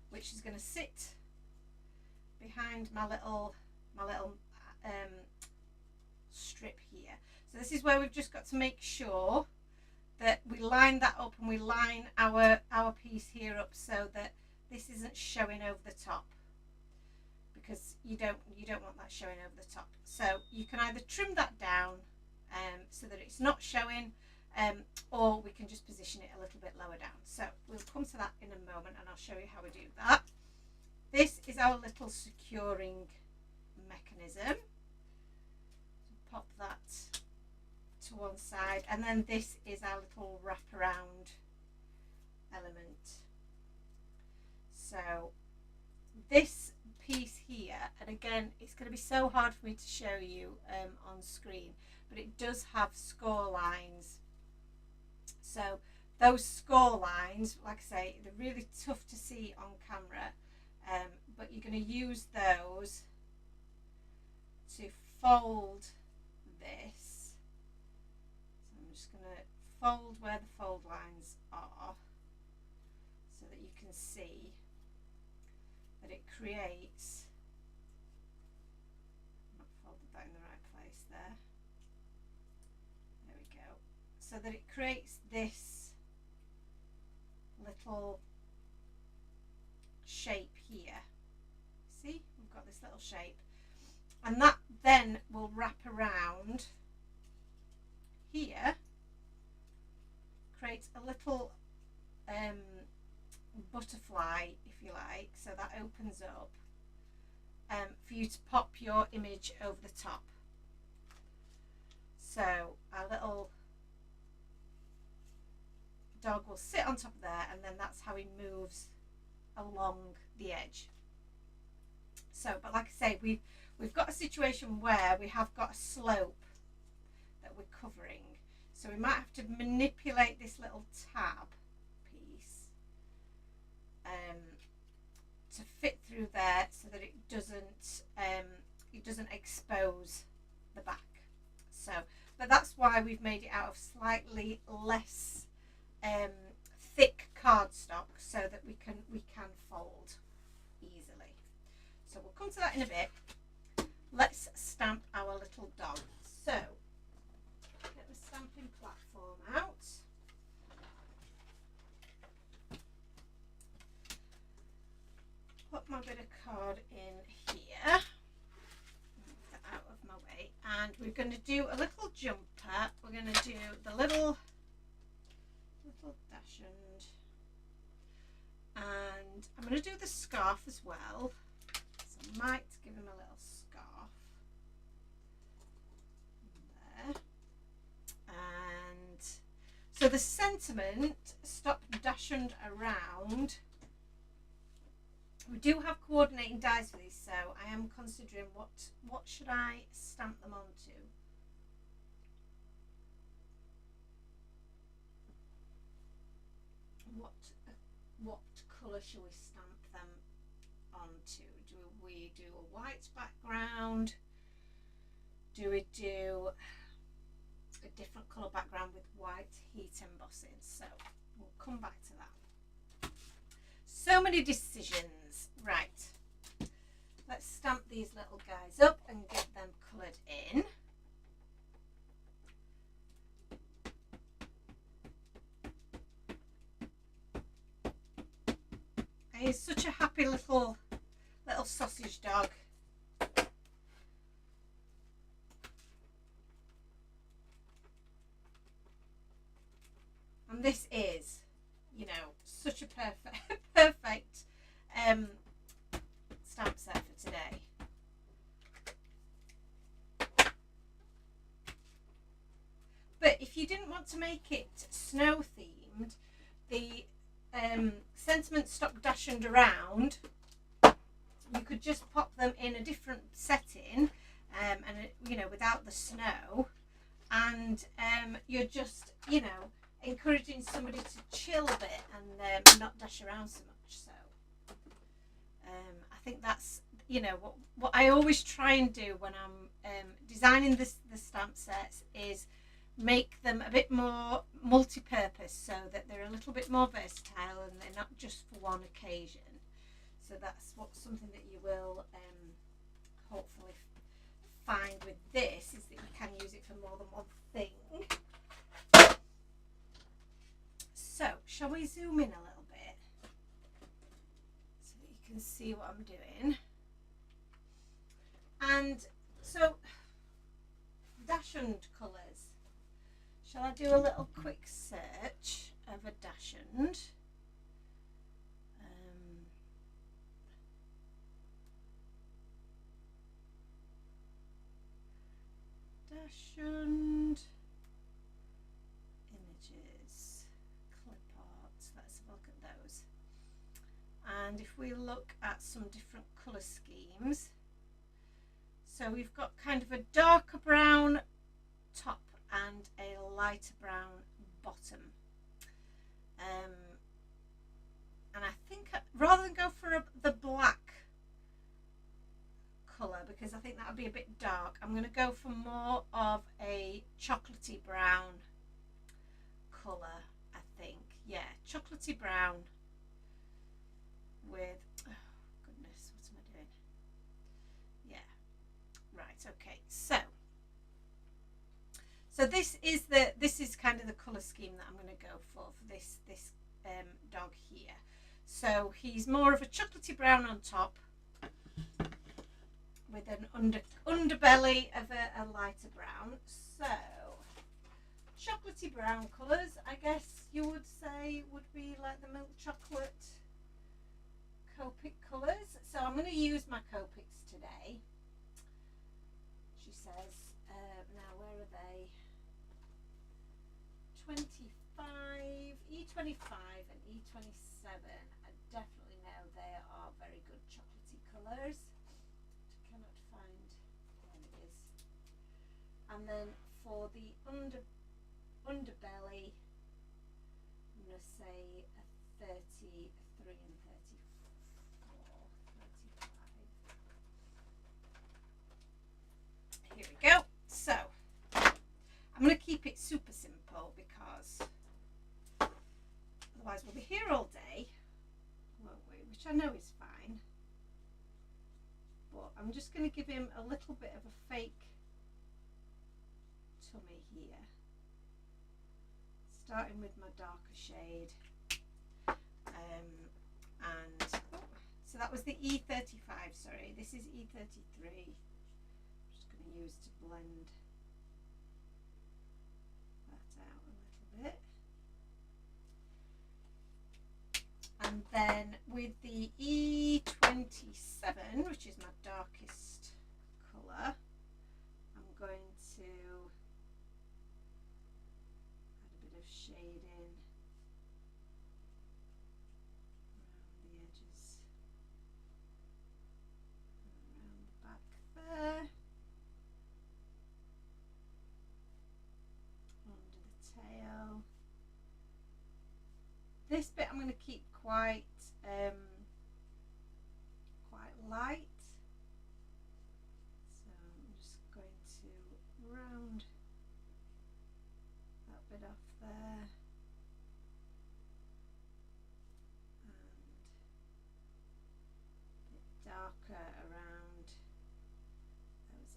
which is going to sit behind my little strip here. So this is where we've just got to make sure that we line that up, and we line our piece here up so that this isn't showing over the top, because you don't want that showing over the top. So you can either trim that down so that it's not showing, or we can just position it a little bit lower down. So we'll come to that in a moment, and I'll show you how we do that. This is our little securing mechanism. Pop that to one side, and then this is our little wraparound element. So this piece here, and again, it's going to be so hard for me to show you on screen, but it does have score lines. So those score lines, like I say, they're really tough to see on camera, but you're going to use those to fold this. Just going to fold where the fold lines are so that you can see that it creates, I've not folded that in the right place there, we go, so that it creates this little shape here. See, we've got this little shape, and that then will wrap around here, creates a little butterfly, if you like, so that opens up for you to pop your image over the top. So our little dog will sit on top of there, and then that's how he moves along the edge. So, but like I say, we've got a situation where we have got a slope that we're covering, so we might have to manipulate this little tab piece to fit through there so that it doesn't expose the back. So, but that's why we've made it out of slightly less thick cardstock, so that we can fold easily. So we'll come to that in a bit. Let's stamp our little dog. So get the stamping platform out. Put my bit of card in here. Move that out of my way. And we're going to do a little jumper. We're going to do the little dachshund. And I'm going to do the scarf as well. So I might give him a little scarf. There. And so the sentiment, stop dashing around. We do have coordinating dies for these, so I am considering what should I stamp them onto. What colour shall we stamp them onto? Do we do a white background? Do we do a different colour background with white heat embossing? So we'll come back to that. So many decisions. Right, let's stamp these little guys up and get them coloured in. He's such a happy little sausage dog. the sentiment stock dashioned around, you could just pop them in a different setting, and you know, without the snow, and you're just, you know, encouraging somebody to chill a bit and not dash around so much. So I think that's, you know, what I always try and do when I'm designing the stamp sets is make them a bit more multi-purpose, so that they're a little bit more versatile and they're not just for one occasion. So that's something that you will hopefully find with this, is that you can use it for more than one thing. So shall we zoom in a little bit so that you can see what I'm doing? And so, dashioned colours. Shall I do a little quick search of a dashioned? Dashioned images, clip arts. Let's have a look at those. And if we look at some different colour schemes, so we've got kind of a darker brown top and a lighter brown bottom. And I think rather than go for the black colour, because I think that would be a bit dark, I'm going to go for more of a chocolatey brown colour, I think. Yeah, chocolatey brown with, oh goodness, what am I doing? Yeah, right, okay, so this is kind of the colour scheme that I'm going to go for this dog here. So he's more of a chocolatey brown on top with an underbelly of a lighter brown. So chocolatey brown colours, I guess you would say, would be like the milk chocolate Copic colours. So I'm going to use my Copics today. She says, now where are they? 25, E25 and E27. I definitely know they are very good chocolatey colours. Cannot find, there it is. And then for the underbelly, I'm going to say a 33 and 34, 35. Here we go. So I'm going to keep it super simple, because otherwise we'll be here all day, won't we? Which I know is fine. But I'm just going to give him a little bit of a fake tummy here, starting with my darker shade. So that was the E35, sorry, this is E33. I'm just going to use to blend that out a little bit. And then with the E27, which is my darkest colour, I'm going to add a bit of shading around the edges and around the back there, under the tail. This bit I'm going to keep quite light, so I'm just going to round that bit off there, and a bit darker around those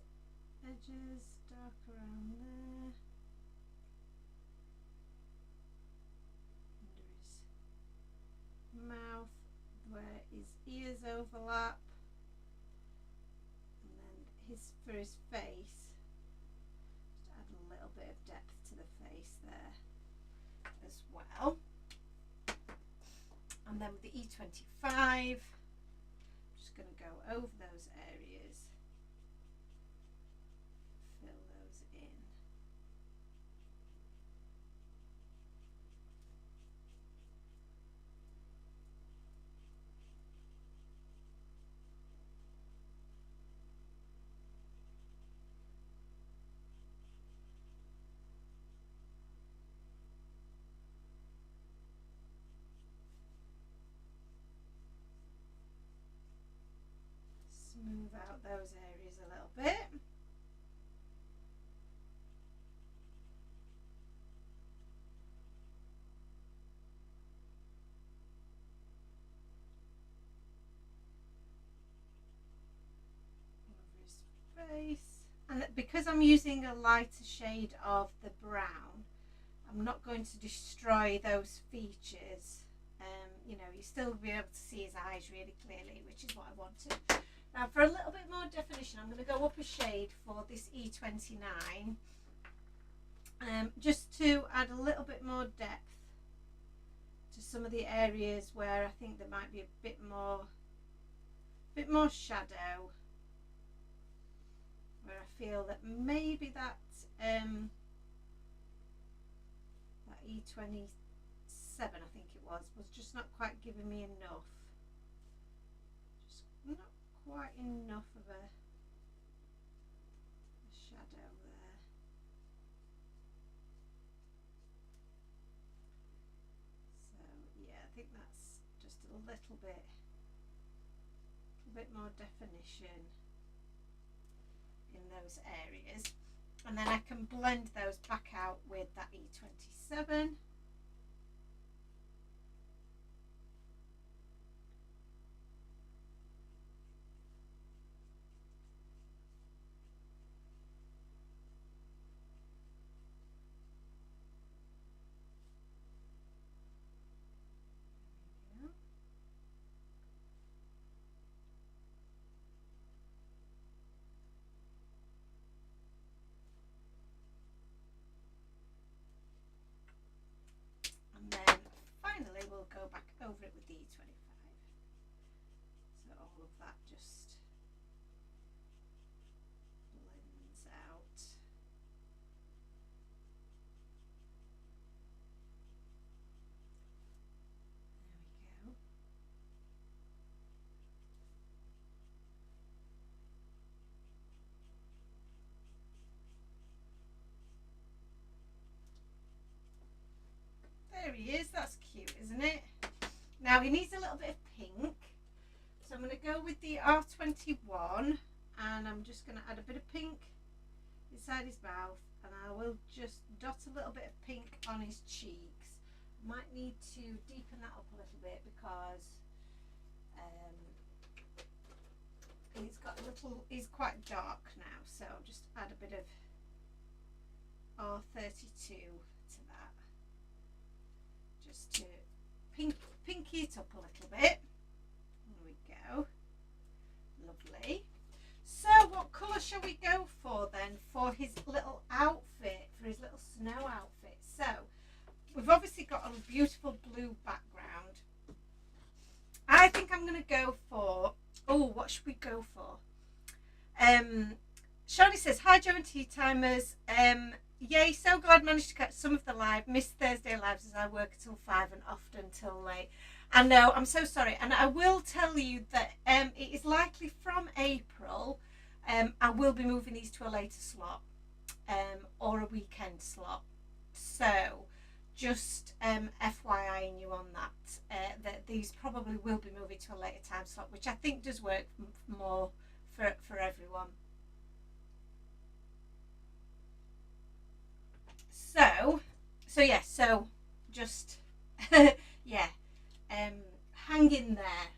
edges, dark around there, under his mouth where his ears overlap, and then for his face, just add a little bit of depth to the face there as well. And then with the E25, I'm just going to go over those areas, fill those in. And because I'm using a lighter shade of the brown, I'm not going to destroy those features. You know, you still be able to see his eyes really clearly, which is what I wanted. Now for a little bit more definition, I'm going to go up a shade for this E29, just to add a little bit more depth to some of the areas where I think there might be a bit more shadow, where I feel that maybe that E27, I think it was just not quite giving me enough. Just not quite enough of a shadow there. So yeah, I think that's just a little bit more definition in those areas, and then I can blend those back out with that E27. And then finally we'll go back over it with the E25. So all of that just blends out. There we go. There he is. That's cute, isn't it? Now he needs a little bit of pink, so I'm going to go with the R21, and I'm just going to add a bit of pink inside his mouth, and I will just dot a little bit of pink on his cheeks. Might need to deepen that up a little bit because he's quite dark now, so I'll just add a bit of R32 to that, just to pinky it up a little bit. There we go. Lovely. So what colour shall we go for then for his little outfit, for his little snow outfit? So we've obviously got a beautiful blue background. I think I'm going to go for, what should we go for? Shani says, hi Joe and Tea Timers. Yay, so glad I managed to catch some of the live. Missed Thursday lives as I work till 5 and often till late. I know, I'm so sorry. And I will tell you that it is likely from April I will be moving these to a later slot or a weekend slot. So just FYIing you on that, that these probably will be moving to a later time slot, which I think does work more for everyone. So yeah, so just yeah, hang in there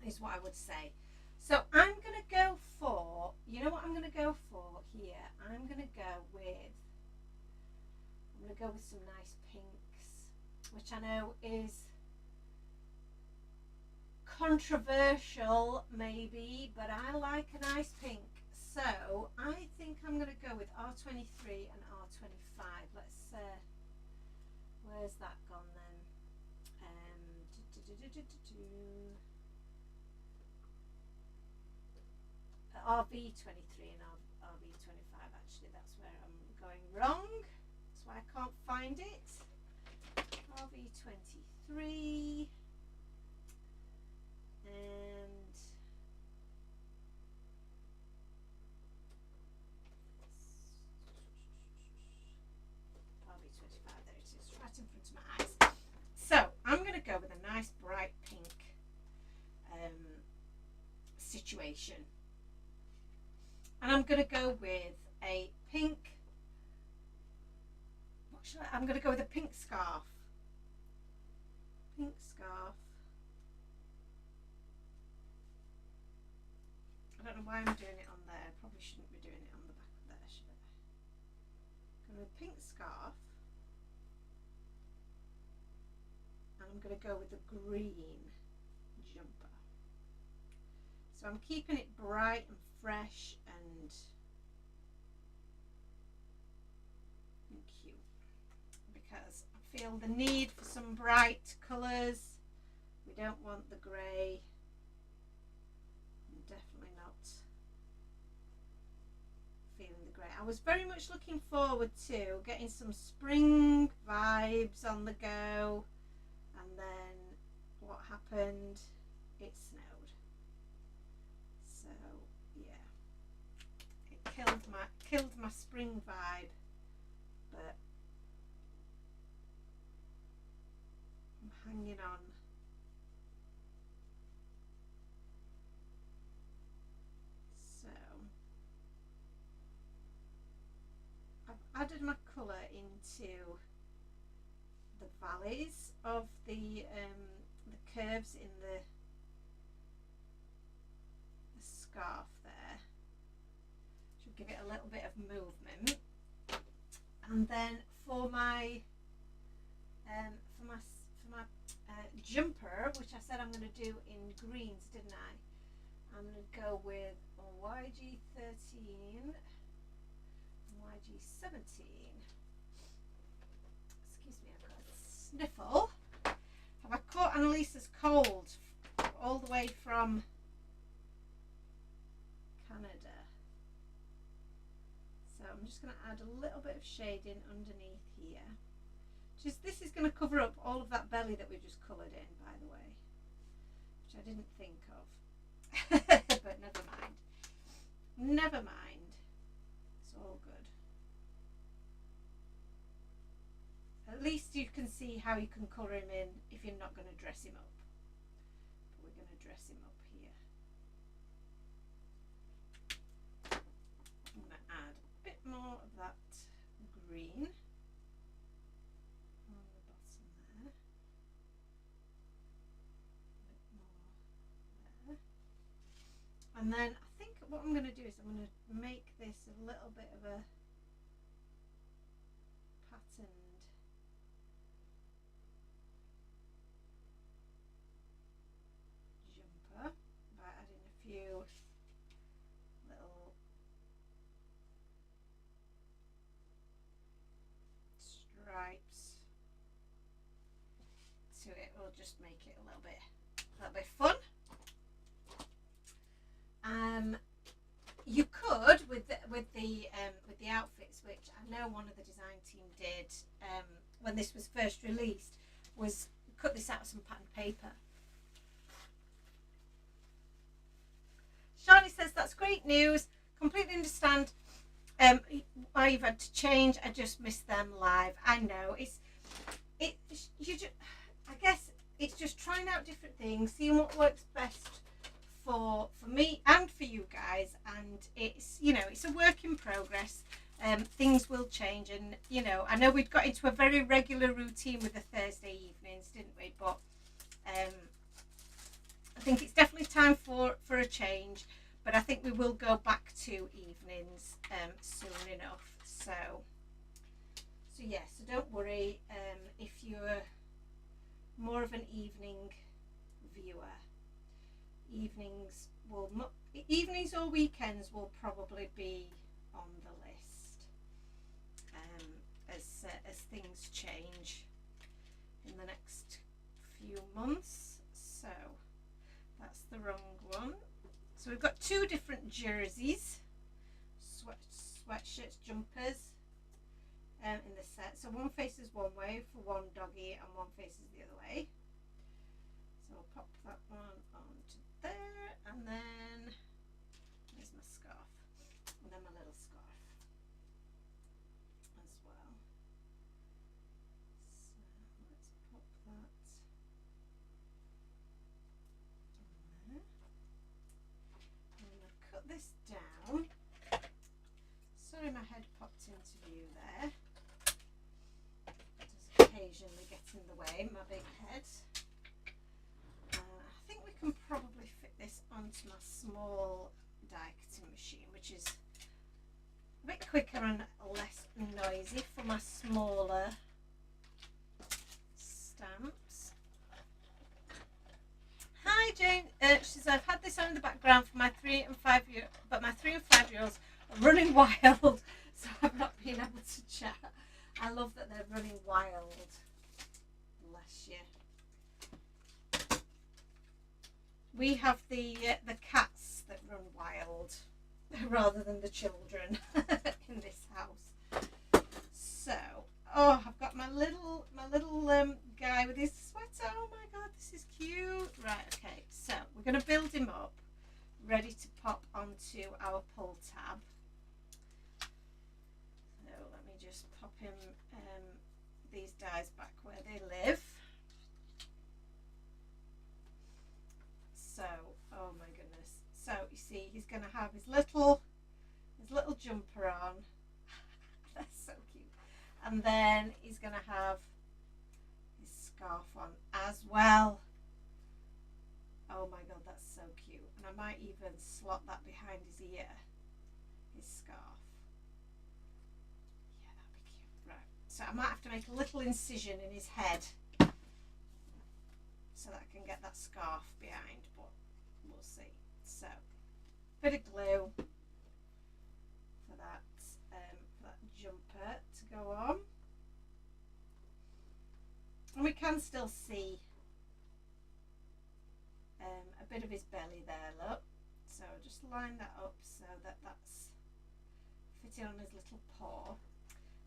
is what I would say. So I'm gonna go for, you know what I'm gonna go for here? I'm gonna go with some nice pinks, which I know is controversial maybe, but I like a nice pink. So I think I'm going to go with R23 and R25. Let's, where's that gone then? RV23 and RV25, actually, that's where I'm going wrong. That's why I can't find it. RV23 and RV25, there it is, right in front of my eyes. So I'm going to go with a nice bright pink situation, and I'm going to go with a pink, I'm going to go with a pink scarf. Pink scarf. I don't know why I'm doing it on there. probably shouldn't be doing it on the back of there, should I? Got a pink scarf, and I'm going to go with the green jumper. So I'm keeping it bright and fresh and cute because I feel the need for some bright colours. We don't want the grey. Definitely not feeling the grey. I was very much looking forward to getting some spring vibes on the go, and then what happened? It snowed. So yeah, it killed my spring vibe, but I'm hanging on. So I've added my colour into the valleys of the curves in the scarf there. Should give it a little bit of movement. And then for my jumper, which I said I'm going to do in greens, didn't I? I'm going to go with YG13 and YG17. Excuse me, I've got a sniffle. Have I caught Annalisa's cold all the way from Canada? So I'm just going to add a little bit of shading underneath here. This is going to cover up all of that belly that we just coloured in, by the way, which I didn't think of. But never mind. Never mind. It's all good. At least you can see how you can colour him in if you're not going to dress him up. But we're going to dress him up here. I'm going to add a bit more of that green. And then I think what I'm going to do is I'm going to make this a little bit of a patterned jumper by adding a few little stripes to it. We'll just make it a little bit fun. You could with the outfits, which I know one of the design team did when this was first released, was cut this out of some patterned paper. Shani says that's great news. Completely understand why you've had to change. I just missed them live. I know I guess it's just trying out different things, seeing what works best for me and for you guys, and it's it's a work in progress. Things will change, and I know we'd got into a very regular routine with the Thursday evenings, didn't we? But I think it's definitely time for a change, but I think we will go back to evenings soon enough. So yeah, so don't worry if you're more of an evening viewer. Evenings or weekends will probably be on the list as things change in the next few months. So that's the wrong one. So we've got two different jerseys, sweatshirts, jumpers in the set. So one faces one way for one doggy and one faces the other way. So I'll pop that one onto there, and then there's my scarf, and then my little scarf as well. So let's pop that on there. I'm going to cut this down. Sorry, my head popped into view there. It does occasionally get in the way, my big head. I think we can probably fit this onto my small die cutting machine, which is a bit quicker and less noisy for my smaller stamps. Hi Jane, she says I've had this on in the background for my 3 and 5 year, but my 3 and 5 year olds are running wild, so I've not been able to chat. I love that they're running wild. Bless you. We have the cats that run wild rather than the children in this house. So, oh, I've got my little guy with his sweater. Oh my god, this is cute. Right, okay, so we're going to build him up, ready to pop onto our pull tab. So let me just pop him these dies back where they live. So, oh my goodness. So you see, he's going to have his little jumper on. That's so cute. And then he's going to have his scarf on as well. Oh my god, that's so cute. And I might even slot that behind his ear, his scarf. Yeah, that'd be cute. Right. So I might have to make a little incision in his head so that I can get that scarf behind, but we'll see. So, bit of glue for that jumper to go on, and we can still see a bit of his belly there. Look, so just line that up so that that's fitting on his little paw,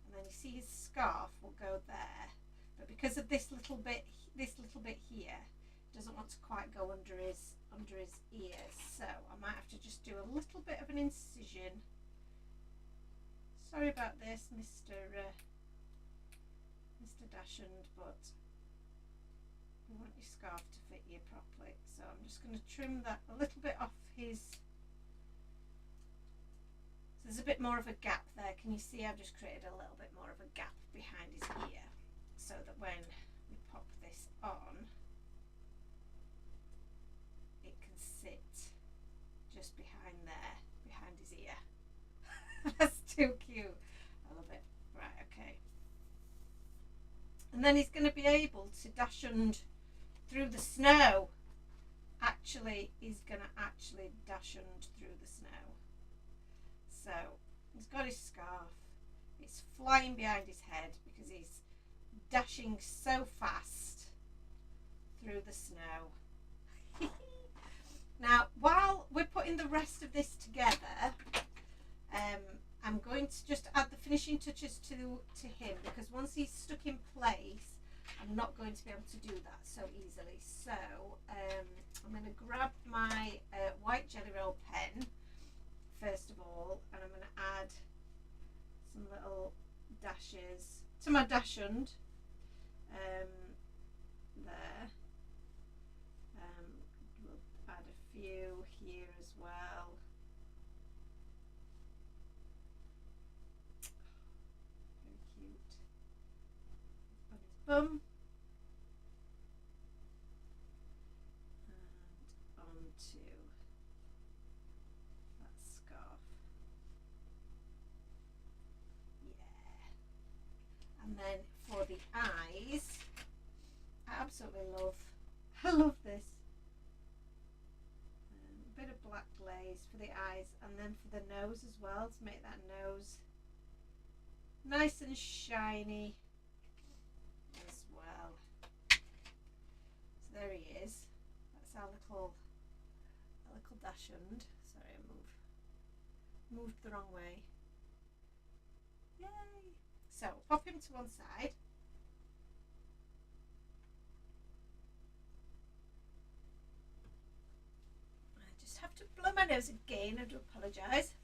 and then you see his scarf will go there. But because of this little bit here, doesn't want to quite go under his ears, so I might have to just do a little bit of an incision. Sorry about this, Mr. Dashund, but we want your scarf to fit you properly. So I'm just going to trim that a little bit off his. So there's a bit more of a gap there. Can you see? I've just created a little bit more of a gap behind his ear, so that when we pop this on, it can sit just behind there, behind his ear. That's too cute. I love it. Right, okay. And then he's going to be able to dashund through the snow. Actually, he's going to dashund through the snow. So he's got his scarf. It's flying behind his head because he's dashing so fast through the snow. Now, while we're putting the rest of this together, I'm going to just add the finishing touches to him, because once he's stuck in place, I'm not going to be able to do that so easily. So I'm going to grab my white Jelly Roll pen first of all, and I'm going to add some little dashes to my dashund there. We'll add a few here as well. Very cute. On his bum. And onto that scarf. Yeah. And then for the eyes, I absolutely love this. A bit of black glaze for the eyes, and then for the nose as well, to make that nose nice and shiny as well. So there he is. That's our little dashund. Sorry, I moved the wrong way. Yay! So pop him to one side. Have to blow my nose again. I do apologise.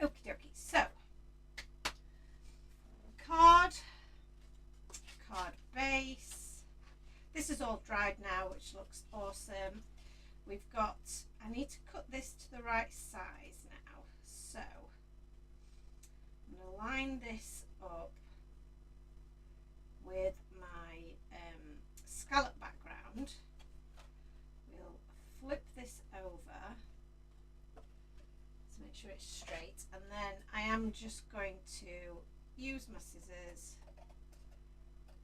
Okie dokie. So card base. This is all dried now, which looks awesome. We've got, I need to cut this to the right size now. So I'm going to line this up with my sure it's straight, and then I am just going to use my scissors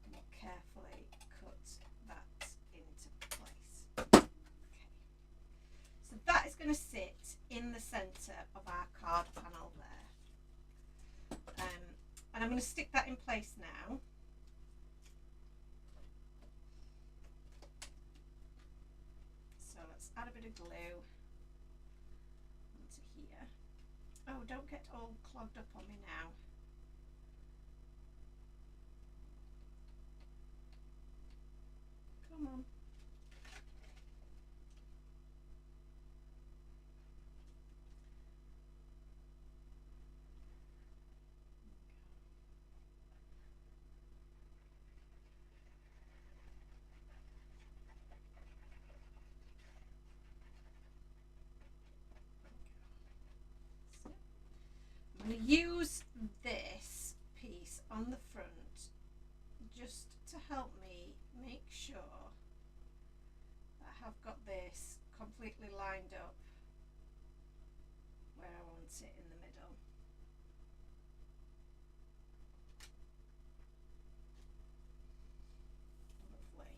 and carefully cut that into place. Okay. So that is going to sit in the centre of our card panel there. And I'm going to stick that in place now. So let's add a bit of glue onto here. Oh, don't get all clogged up on me now. Come on. I'm going to use this piece on the front just to help me make sure that I have got this completely lined up where I want it in the middle. Lovely.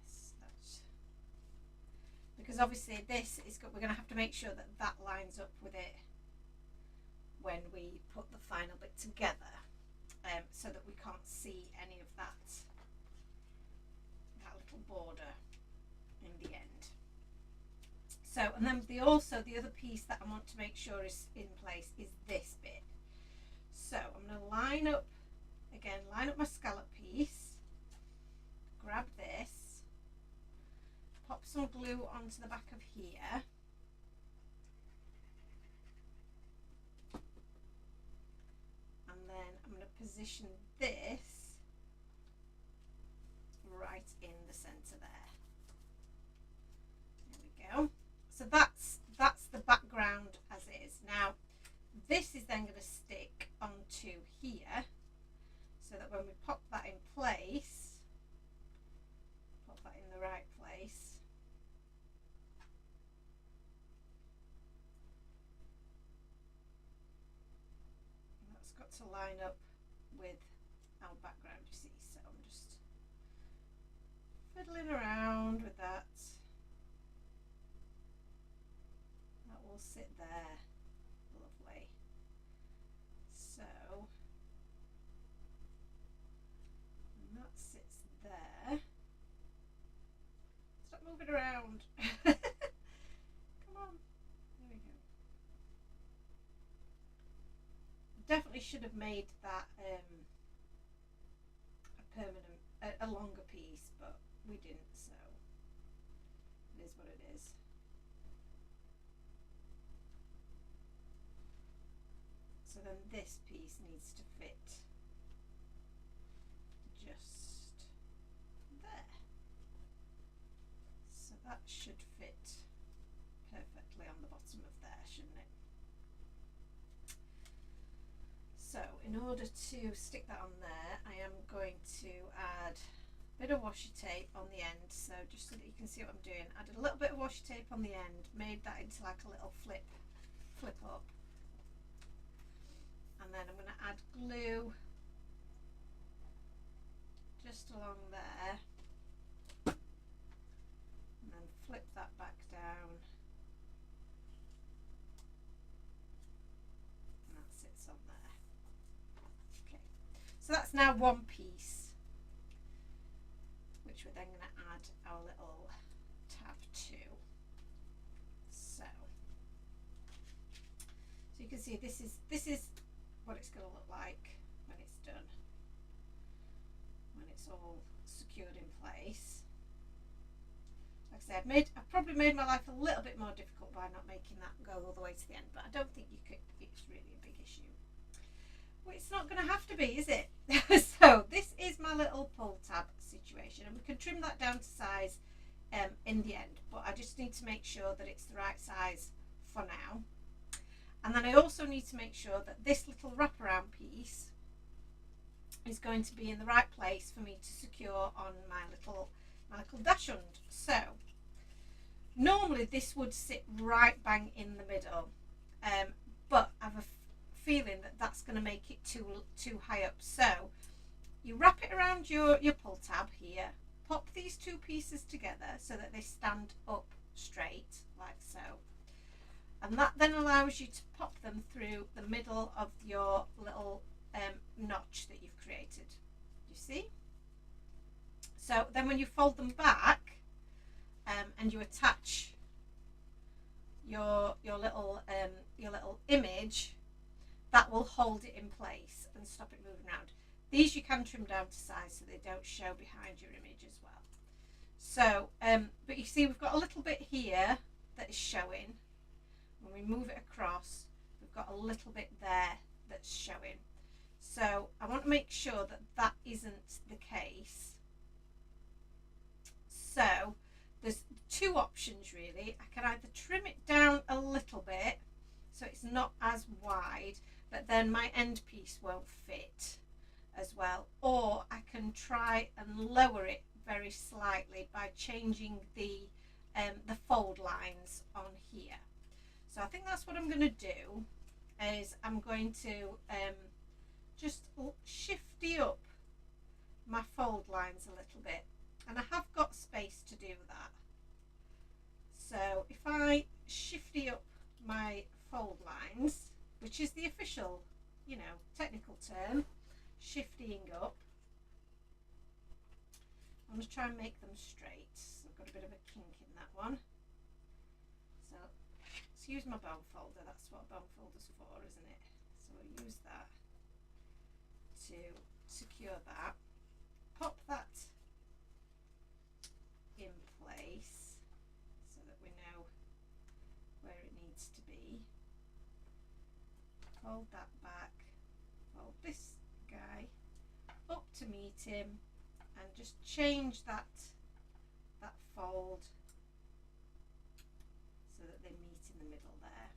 Yes, that's because obviously this is good. We're going to have to make sure that that lines up with it when we put the final bit together, so that we can't see any of that little border in the end. So, and then the other piece that I want to make sure is in place is this bit. So I'm going to line up my scallop piece, grab this, pop some glue onto the back of here, and then I'm going to position this right in the centre there. There we go. So that's the background as is. Now this is then going to stick onto here, so that when we pop that in place, pop that in the right place, and that's got to line up with our background, you see. So I'm just fiddling around with that. That will sit there. Lovely. So, and that sits there. Stop moving around. Come on. There we go. Definitely should have made that a longer piece, but we didn't, so it is what it is. So then this piece needs to fit just there. So that should fit perfectly on the bottom of there, shouldn't it? So in order to stick that on there, I am going to add a bit of washi tape on the end, so just so that you can see what I'm doing. Added a little bit of washi tape on the end, made that into like a little flip up, and then I'm going to add glue just along there, and then flip that back down, and that sits on there. Okay, so that's now one piece, which we're then going to add our little tab to. So you can see this is what it's going to look like when it's done, when it's all secured in place. Like I said, I've probably made my life a little bit more difficult by not making that go all the way to the end, but I don't think it's really a big issue. Well, it's not going to have to be, is it? So this is my little pull tab situation, and we can trim that down to size in the end, but I just need to make sure that it's the right size for now. And then I also need to make sure that this little wraparound piece is going to be in the right place for me to secure on my little dachshund. So Normally this would sit right bang in the middle, but I have a feeling that that's going to make it too high up. So you wrap it around your pull tab here, pop these two pieces together so that they stand up straight like so, and that then allows you to pop them through the middle of your little notch that you've created. You see? So then when you fold them back and you attach your little image, that will hold it in place and stop it moving around. These you can trim down to size so they don't show behind your image as well. So, but you see we've got a little bit here that is showing. When we move it across, we've got a little bit there that's showing. So I want to make sure that that isn't the case. So there's two options really. I can either trim it down a little bit so it's not as wide, but then my end piece won't fit as well, or I can try and lower it very slightly by changing the fold lines on here. So I think that's what I'm going to do, is I'm going to just shifty up my fold lines a little bit, and I have got space to do that. So if I shifty up my fold lines, which is the official, you know, technical term, shiftying up, I'm going to try and make them straight. So I've got a bit of a kink in that one. So let's use my bone folder. That's what a bone folder's for, isn't it? So I'll use that to secure that. Pop that in place so that we know where it needs to be. Fold that back. Fold this guy up to meet him, and just change that fold so that they meet in the middle there,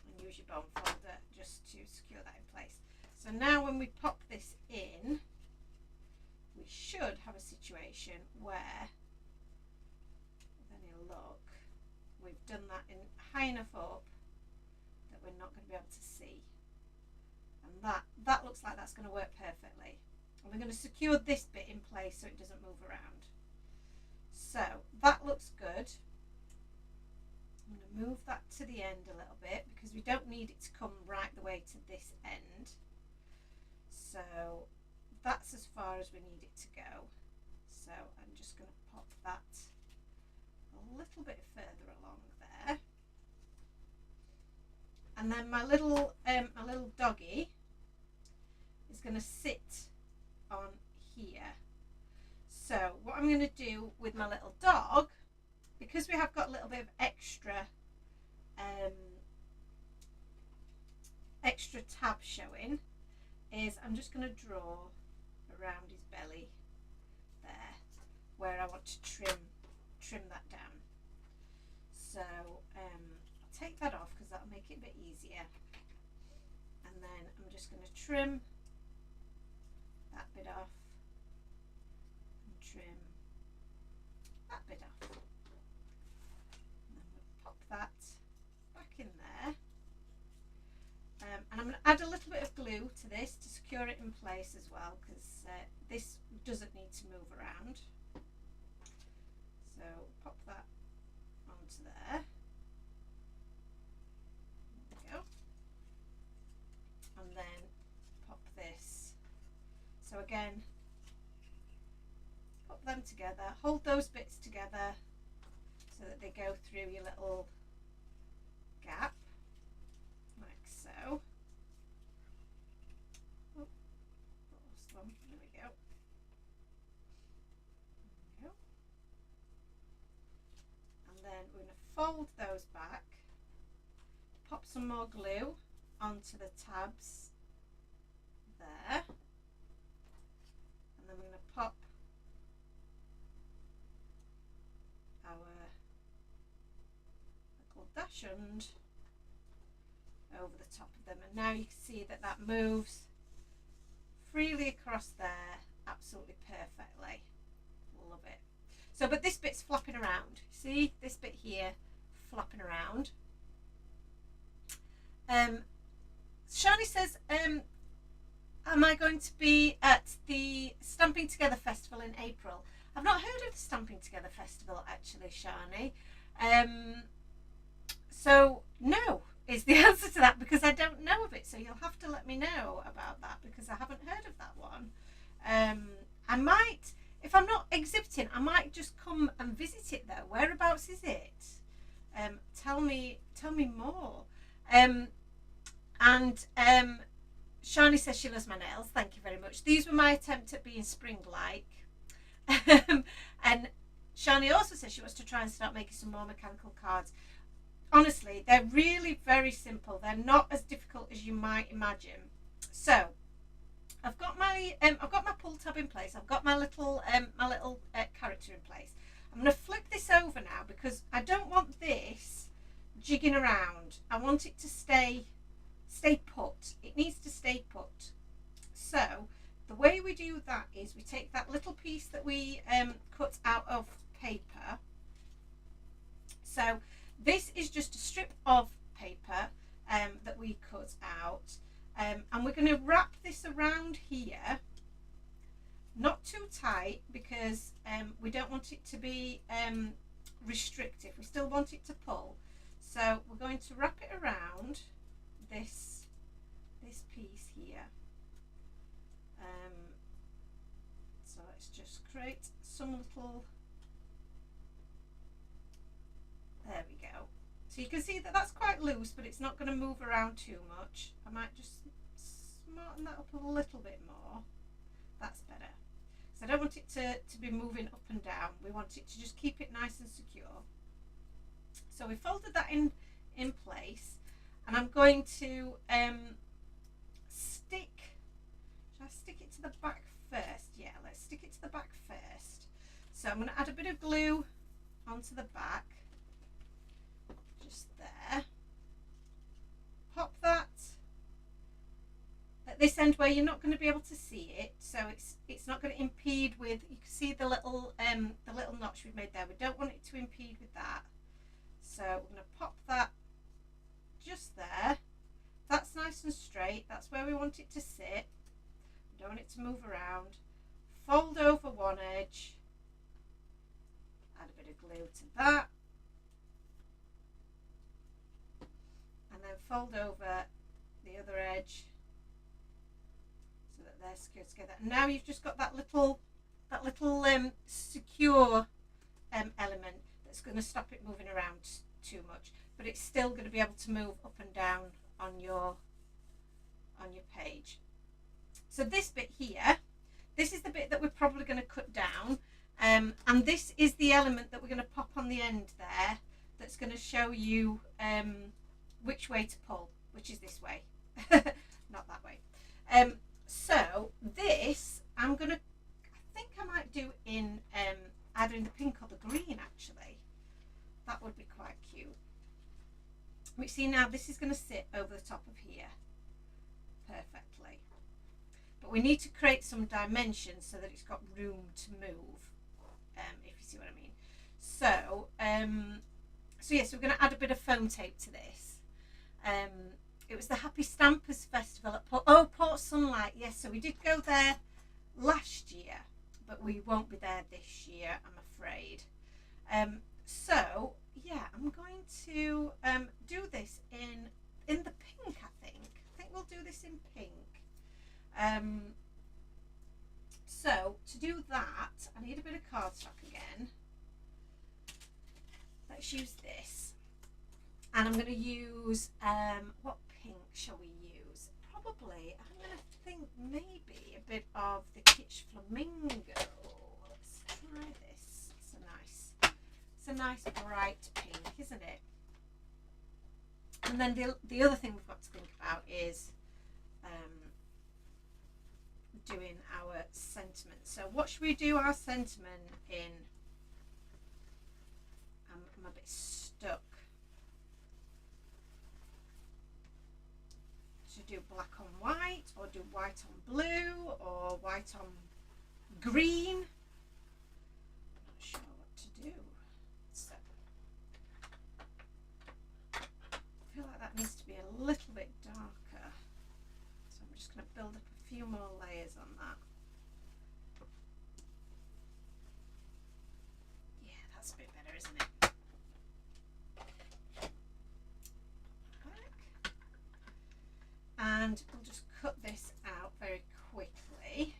and use your bone folder just to secure that in place. So now when we pop this in, we should have a situation where, with any luck, we've done that in high enough up that we're not going to be able to see, and that looks like that's going to work perfectly. And we're going to secure this bit in place so it doesn't move around. So that looks good. I'm going to move that to the end a little bit because we don't need it to come right the way to this end. So that's as far as we need it to go. So I'm just going to pop that a little bit further along there. And then my little doggy is going to sit on here. So what I'm going to do with my little dog, because we have got a little bit of extra tab showing, is I'm just going to draw around his belly there where I want to trim that down. So I'll take that off because that'll make it a bit easier, and then I'm just going to trim that bit off and trim that bit off, and then we'll pop that back in there, and I'm going to add a little bit of glue to this to secure it in place as well, because this doesn't need to move around. So pop that onto there. There we go. And then pop this. So again, pop them together, hold those bits together so that they go through your little gap, like so. Oh, lost one. There we go. There we go. And then we're going to fold those back, pop some more glue onto the tabs there, and then we're going to pop our little dachshund over the top of them, and now you can see that that moves freely across there absolutely perfectly. Love it. So, but this bit's flapping around. See this bit here flapping around. Shani says, am I going to be at the Stamping Together Festival in April? I've not heard of the Stamping Together Festival actually, Shani. So no is the answer to that, because I don't know of it. So you'll have to let me know about that, because I haven't heard of that one. I might, if I'm not exhibiting, I might just come and visit it though. Whereabouts is it? Tell me more. Shani says she loves my nails. Thank you very much. These were my attempt at being spring-like. And Shani also says she wants to try and start making some more mechanical cards. Honestly, they're really very simple. They're not as difficult as you might imagine. So I've got my pull tab in place. I've got my little character in place. I'm going to flip this over now, because I don't want this jigging around. I want it to stay put. It needs to stay put. So the way we do that is we take that little piece that we cut out of paper. So this is just a strip of paper that we cut out, and we're going to wrap this around here, not too tight, because we don't want it to be restrictive. We still want it to pull. So we're going to wrap it around this piece here. So let's just create some little, there we go. So you can see that that's quite loose, but it's not going to move around too much. I might just smarten that up a little bit more. That's better. So I don't want it to be moving up and down. We want it to just keep it nice and secure. So we folded that in place, and I'm going to should I stick it to the back first? Yeah, let's stick it to the back first. So I'm going to add a bit of glue onto the back, just there. Pop that at this end where you're not going to be able to see it, so it's not going to impede with, you can see the little notch we've made there. We don't want it to impede with that. So we're going to pop that just there. That's nice and straight. That's where we want it to sit. We don't want it to move around. Fold over one edge. Add a bit of glue to that. And then fold over the other edge so that they're secured together. And now you've just got that little secure element that's going to stop it moving around too much, but it's still going to be able to move up and down on your page. So this bit here, this is the bit that we're probably going to cut down, and this is the element that we're going to pop on the end there, that's going to show you which way to pull, which is this way, not that way. So this I think I might do in either in the pink or the green actually. That would be quite cute. We see now this is going to sit over the top of here perfectly, but we need to create some dimensions so that it's got room to move, if you see what I mean. So yes, we're going to add a bit of foam tape to this. It was the Happy Stampers Festival at Port Sunlight. Yes, so we did go there last year, but we won't be there this year, I'm afraid. So yeah, I'm going to do this in the pink. I think we'll do this in pink. So to do that, I need a bit of cardstock again. Let's use this, and I'm going to use what pink shall we use? Probably I'm going to think maybe a bit of the Kitsch Flamingo. Let's try this. It's a nice bright pink, isn't it? And then the other thing we've got to think about is doing our sentiment. So what should we do our sentiment in? I'm a bit stuck. Should do black on white, or do white on blue, or white on green? I'm not sure what that needs to be a little bit darker. So I'm just going to build up a few more layers on that. Yeah, that's a bit better, isn't it? And we'll just cut this out very quickly.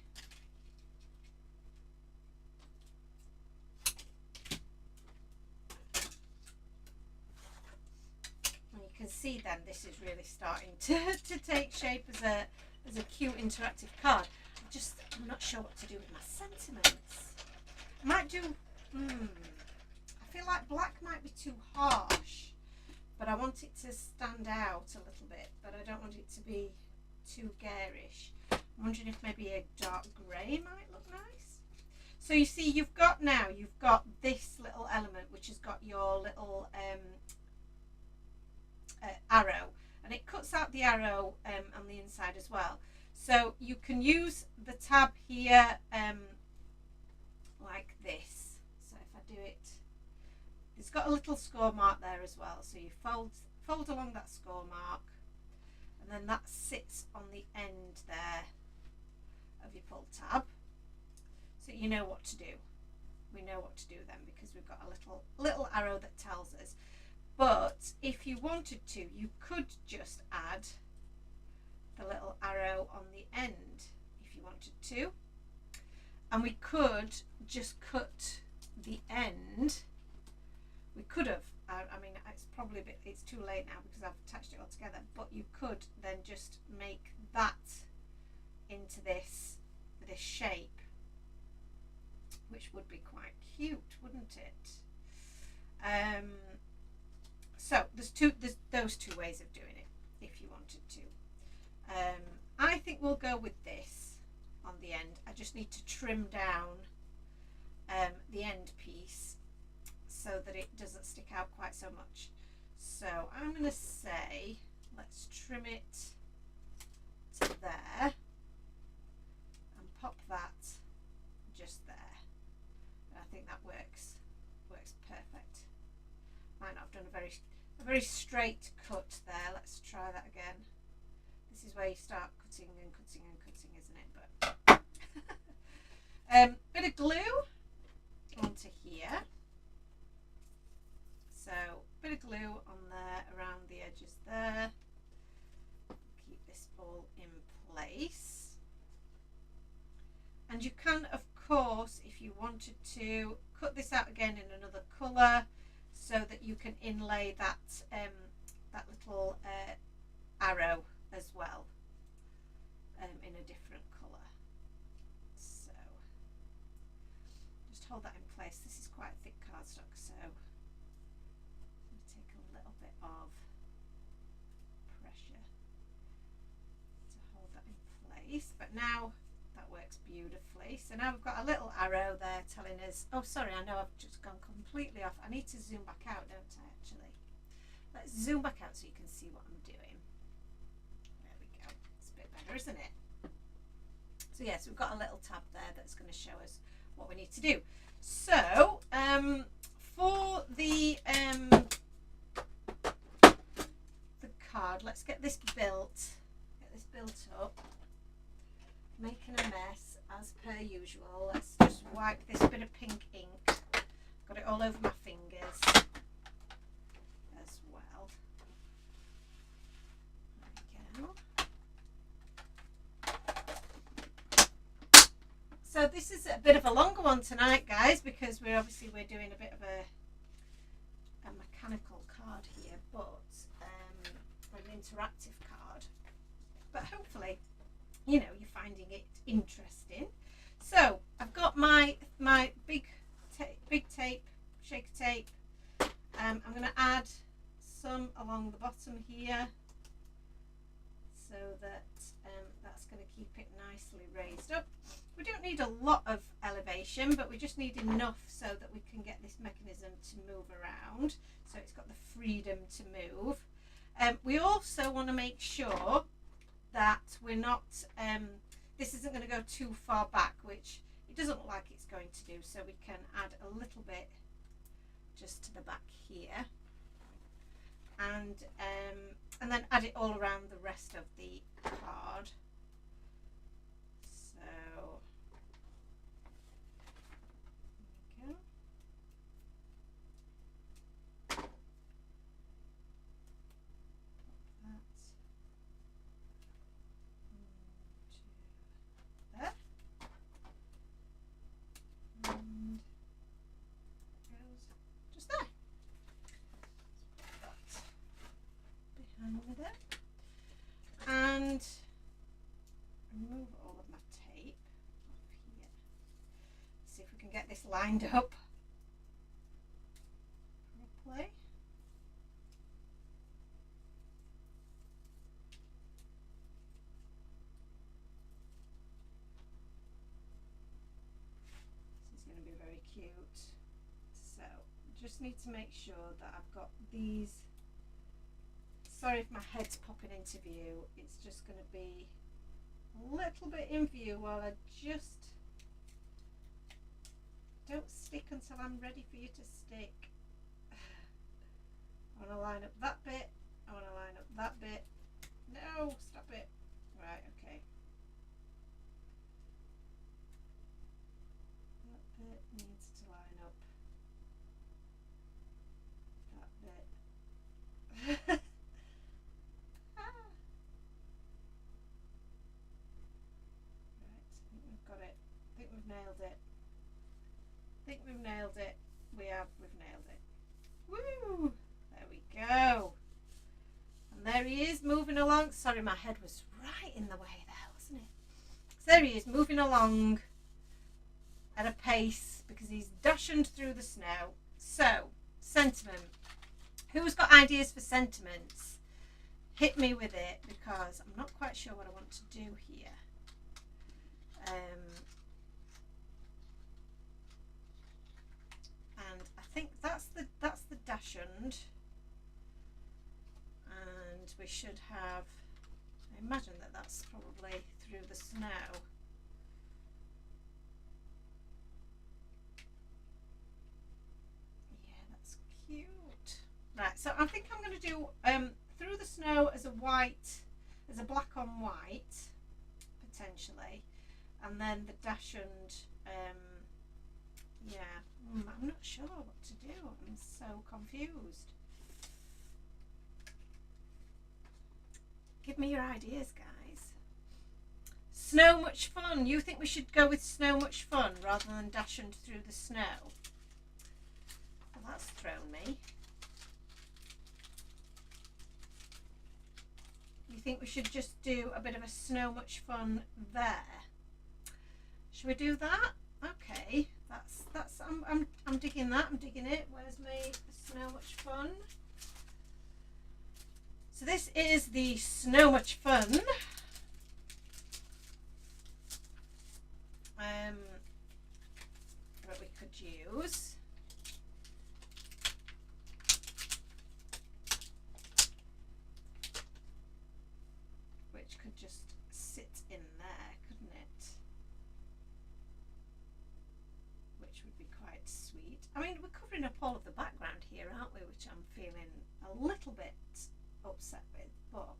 And you can see then this is really starting to take shape as a cute interactive card. I'm not sure what to do with my sentiments. I might do, I feel like black might be too harsh. But I want it to stand out a little bit, but I don't want it to be too garish. I'm wondering if maybe a dark grey might look nice. So you see, you've got this little element which has got your little arrow, and it cuts out the arrow on the inside as well. So you can use the tab here like this. So if I do it, it's got a little score mark there as well, so you fold along that score mark, and then that sits on the end there of your pull tab, so you know what to do. We know what to do then because we've got a little arrow that tells us. But if you wanted to, you could just add the little arrow on the end if you wanted to, and we could just cut the end. We could have, I mean, it's probably it's too late now because I've attached it all together, but you could then just make that into this shape, which would be quite cute, wouldn't it? So there's those two ways of doing it if you wanted to. I think we'll go with this on the end. I just need to trim down the end piece so that it doesn't stick out quite so much. So I'm going to say let's trim it to there and pop that just there. And I think that works perfect. Might not have done a very straight cut there. Let's try that again. This is where you start cutting and cutting and cutting, isn't it? But bit of glue onto here. So a bit of glue on there around the edges there. Keep this all in place. And you can, of course, if you wanted to, cut this out again in another colour so that you can inlay that that little arrow as well in a different colour. So just hold that in place. This is quite thick cardstock, so take a little bit of pressure to hold that in place. But now that works beautifully. So now we've got a little arrow there telling us, oh sorry, I know I've just gone completely off. I need to zoom back out, don't I, actually? Let's zoom back out so you can see what I'm doing. There we go. It's a bit better, isn't it? So yes, we've got a little tab there that's going to show us what we need to do. So for the card, let's get this built up. Making a mess as per usual. Let's just wipe this bit of pink ink. Got it all over my fingers as well. There we go. So this is a bit of a longer one tonight, guys, because we're doing a bit of a mechanical card here, but an interactive card. But hopefully, you know, you're finding it interesting. So I've got my big tape, shaker tape. I'm going to add some along the bottom here so that that's going to keep it nicely raised up. We don't need a lot of elevation, but we just need enough so that we can get this mechanism to move around, so it's got the freedom to move. We also want to make sure that we're not, this isn't going to go too far back, which it doesn't look like it's going to do, so we can add a little bit just to the back here. And and then add it all around the rest of the card. So there we go. With it and remove all of my tape off here. See if we can get this lined up properly. This is going to be very cute. So just need to make sure that I've got these. Sorry if my head's popping into view, it's just going to be a little bit in view while I just don't stick until I'm ready for you to stick. I want to line up that bit, I want to line up that bit. No, stop it. Right, okay. That bit needs to line up. That bit. Nailed it. I think we've nailed it. We've nailed it. Woo! There we go. And there he is moving along. Sorry, my head was right in the way there, wasn't it? So there he is moving along at a pace because he's dashing through the snow. So, sentiment. Who's got ideas for sentiments? Hit me with it because I'm not quite sure what I want to do here. And I think that's the dachshund, and we should have, I imagine that that's probably through the snow. Yeah, that's cute. Right, so I think I'm going to do through the snow as a white, as a black on white potentially, and then the dachshund. Yeah, I'm not sure what to do. I'm so confused. Give me your ideas, guys. Snow much fun. You think we should go with snow much fun rather than dashing through the snow? Well, that's thrown me. You think we should just do a bit of a snow much fun there? Should we do that? Okay. That's I'm digging that. I'm digging it. Where's my snow much fun? So this is the snow much fun. That we could use. Which could just sit in there, couldn't it? Which would be quite sweet. I mean, we're covering up all of the background here, aren't we? Which I'm feeling a little bit upset with, but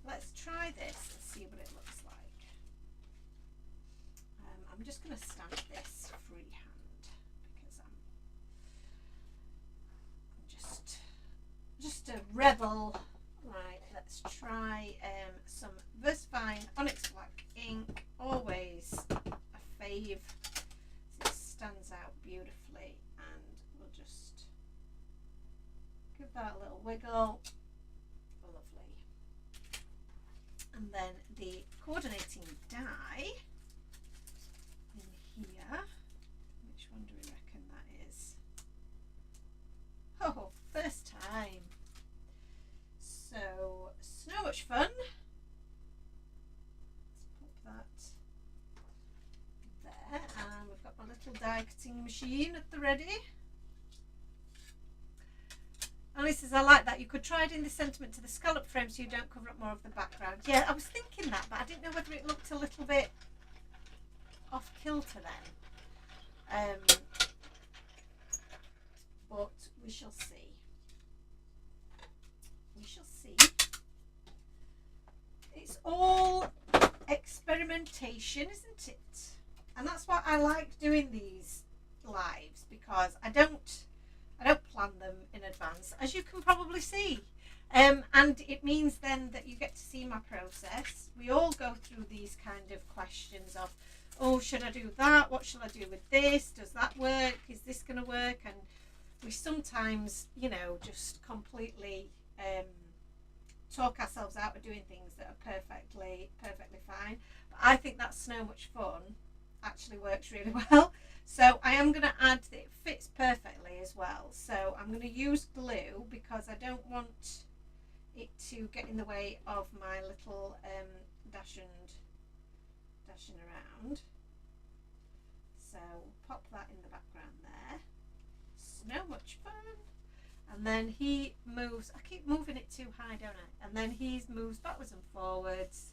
let's try this and see what it looks like. I'm just going to stamp this freehand because I'm just a rebel. Right, let's try some Versafine Onyx Black ink, always a fave. It stands out beautifully, and we'll just give that a little wiggle. Lovely. And then the coordinating die in here. Which one do we reckon that is? Oh, first time. So, so much fun. Let's pop that there, and we've got my little die cutting machine at the ready. Alice says, I like that. You could try adding the sentiment to the scallop frame so you don't cover up more of the background. Yeah, I was thinking that, but I didn't know whether it looked a little bit off kilter then. But we shall see. We shall see. it's all experimentation, isn't it? And that's why I like doing these lives, because I don't plan them in advance, as you can probably see. And it means then that you get to see my process. We all go through these kind of questions of, oh, should I do that? What shall I do with this? Does that work? Is this going to work? And we sometimes, you know, just completely talk ourselves out of doing things that are perfectly fine. But I think that So Much Fun actually works really well. So I am going to add, it fits perfectly as well. So I'm going to use glue because I don't want it to get in the way of my little dashing around. So pop that in the background there. So much fun. And then he moves, I keep moving it too high, don't I? And then he moves backwards and forwards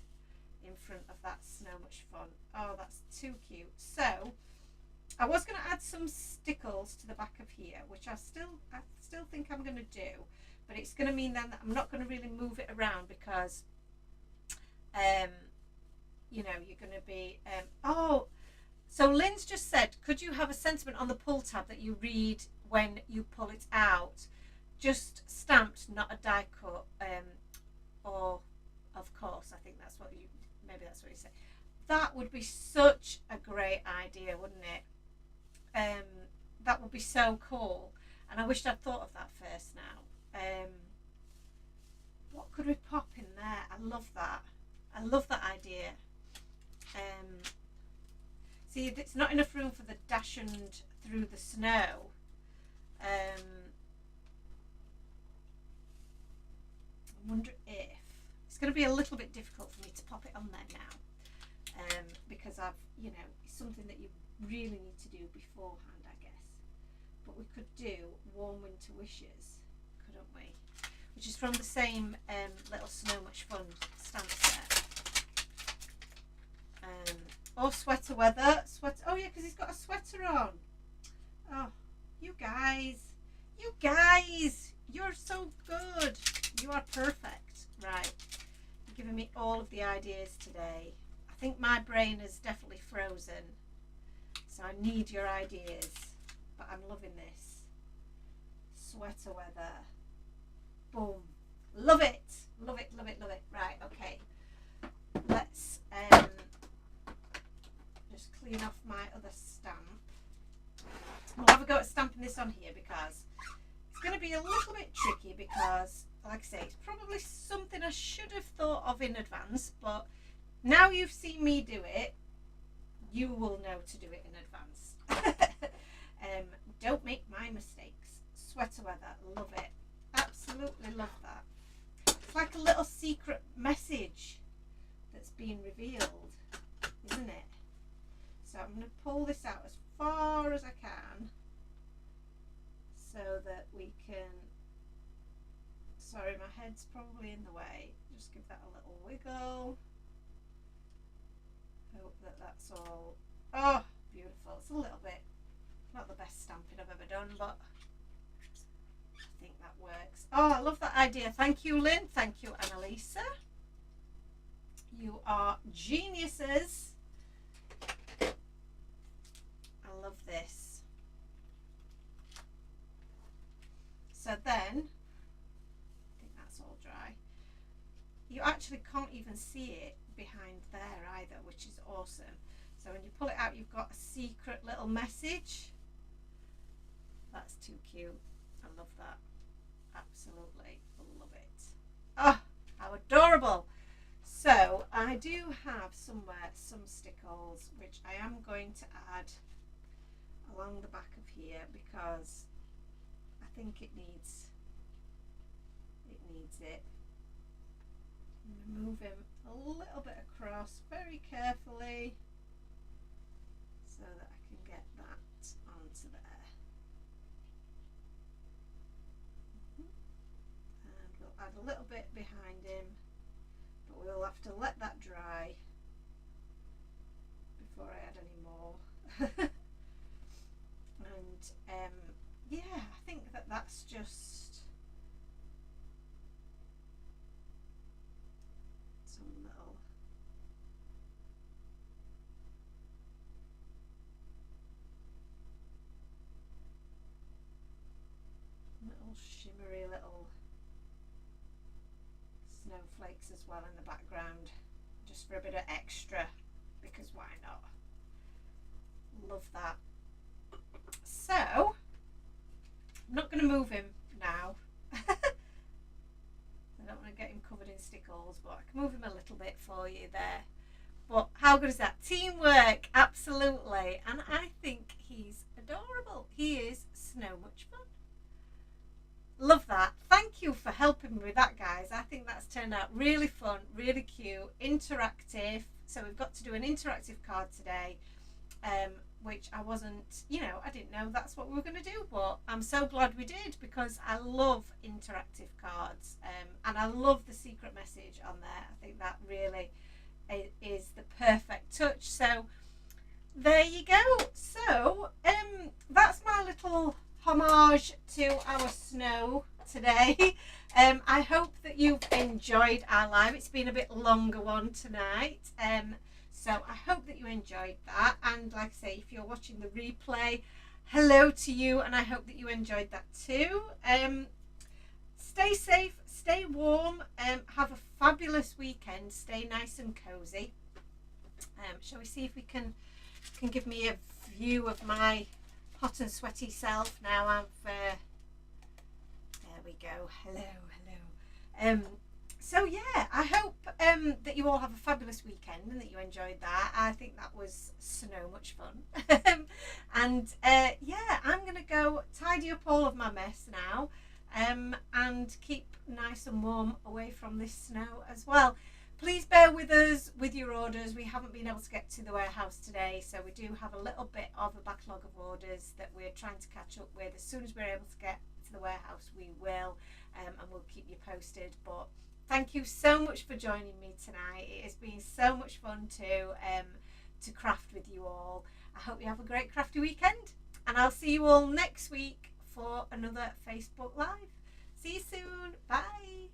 in front of that So Much Fun. Oh, that's too cute. So I was going to add some stickles to the back of here, which I still think I'm going to do, but it's going to mean then that I'm not going to really move it around because, you know, you're going to be, oh, so Lynn's just said, could you have a sentiment on the pull tab that you read when you pull it out? Just stamped, not a die cut, or of course, I think that's what you, maybe that's what you said. That would be such a great idea, wouldn't it? That would be so cool, and I wished I'd thought of that first now. What could we pop in there? I love that idea. See, it's not enough room for the dashing through the snow. I wonder if it's going to be a little bit difficult for me to pop it on there now, because I've, you know, it's something that you really need to do beforehand, I guess. But we could do Warm Winter Wishes, couldn't we? Which is from the same little So Much Fun stamp set. Or Sweater Weather. Oh yeah, because he's got a sweater on. Oh, you guys, you're so good. You are perfect. Right, you're giving me all of the ideas today. I think my brain is definitely frozen, so I need your ideas. But I'm loving this. Sweater Weather. Boom. Love it. Love it, love it, love it. Right, okay. Let's just clean off my other stamp. We'll have a go at stamping this on here because it's going to be a little bit tricky because, like I say, it's probably something I should have thought of in advance, but now you've seen me do it, you will know to do it in advance. Don't make my mistakes. Sweater Weather, love it. Absolutely love that. It's like a little secret message that's being revealed, isn't it? So I'm going to pull this out as far as I can so that we can, sorry, my head's probably in the way, just give that a little wiggle. Hope that that's all, oh, beautiful. It's a little bit, not the best stamping I've ever done, but I think that works. Oh, I love that idea. Thank you, Lynn. Thank you, Annalisa. You are geniuses. I love this. So then, I think that's all dry. You actually can't even see it behind there either, which is awesome. So when you pull it out, you've got a secret little message. That's too cute. I love that. Absolutely love it. Oh, how adorable. So I do have somewhere some stickles, which I am going to add along the back of here because I think it needs it. I'm going to move him a little bit across very carefully so that I can get that onto there. And we'll add a little bit behind him, but we'll have to let that dry before I add any more. And yeah, I think that's just some little snowflakes as well in the background, just for a bit of extra, because why not? Love that. So I'm not going to move him now. I don't want to get him covered in stickles, but I can move him a little bit for you there. But how good is that? Teamwork, absolutely. And I think he's adorable. He is so much fun. Love that. Thank you for helping me with that, guys. I think that's turned out really fun, really cute, interactive. So we've got to do an interactive card today, which I wasn't, I didn't know that's what we were going to do, but I'm so glad we did, because I love interactive cards, and I love the secret message on there. I think that really is the perfect touch. So there you go. So that's my little homage to our snow today. I hope that you've enjoyed our live. It's been a bit longer one tonight, so I hope that you enjoyed that. And like I say, if you're watching the replay, hello to you, and I hope that you enjoyed that too. Stay safe, stay warm, have a fabulous weekend, stay nice and cozy. Shall we see if we can give me a view of my hot and sweaty self now? There we go. Hello. So yeah, I hope that you all have a fabulous weekend and that you enjoyed that. I think that was so much fun. And yeah, I'm gonna go tidy up all of my mess now, and keep nice and warm away from this snow as well. Please bear with us with your orders. We haven't been able to get to the warehouse today, so we do have a little bit of a backlog of orders that we're trying to catch up with. As soon as we're able to get to the warehouse, we will, and we'll keep you posted. But thank you so much for joining me tonight. It has been so much fun to craft with you all. I hope you have a great crafty weekend, and I'll see you all next week for another Facebook Live. See you soon. Bye.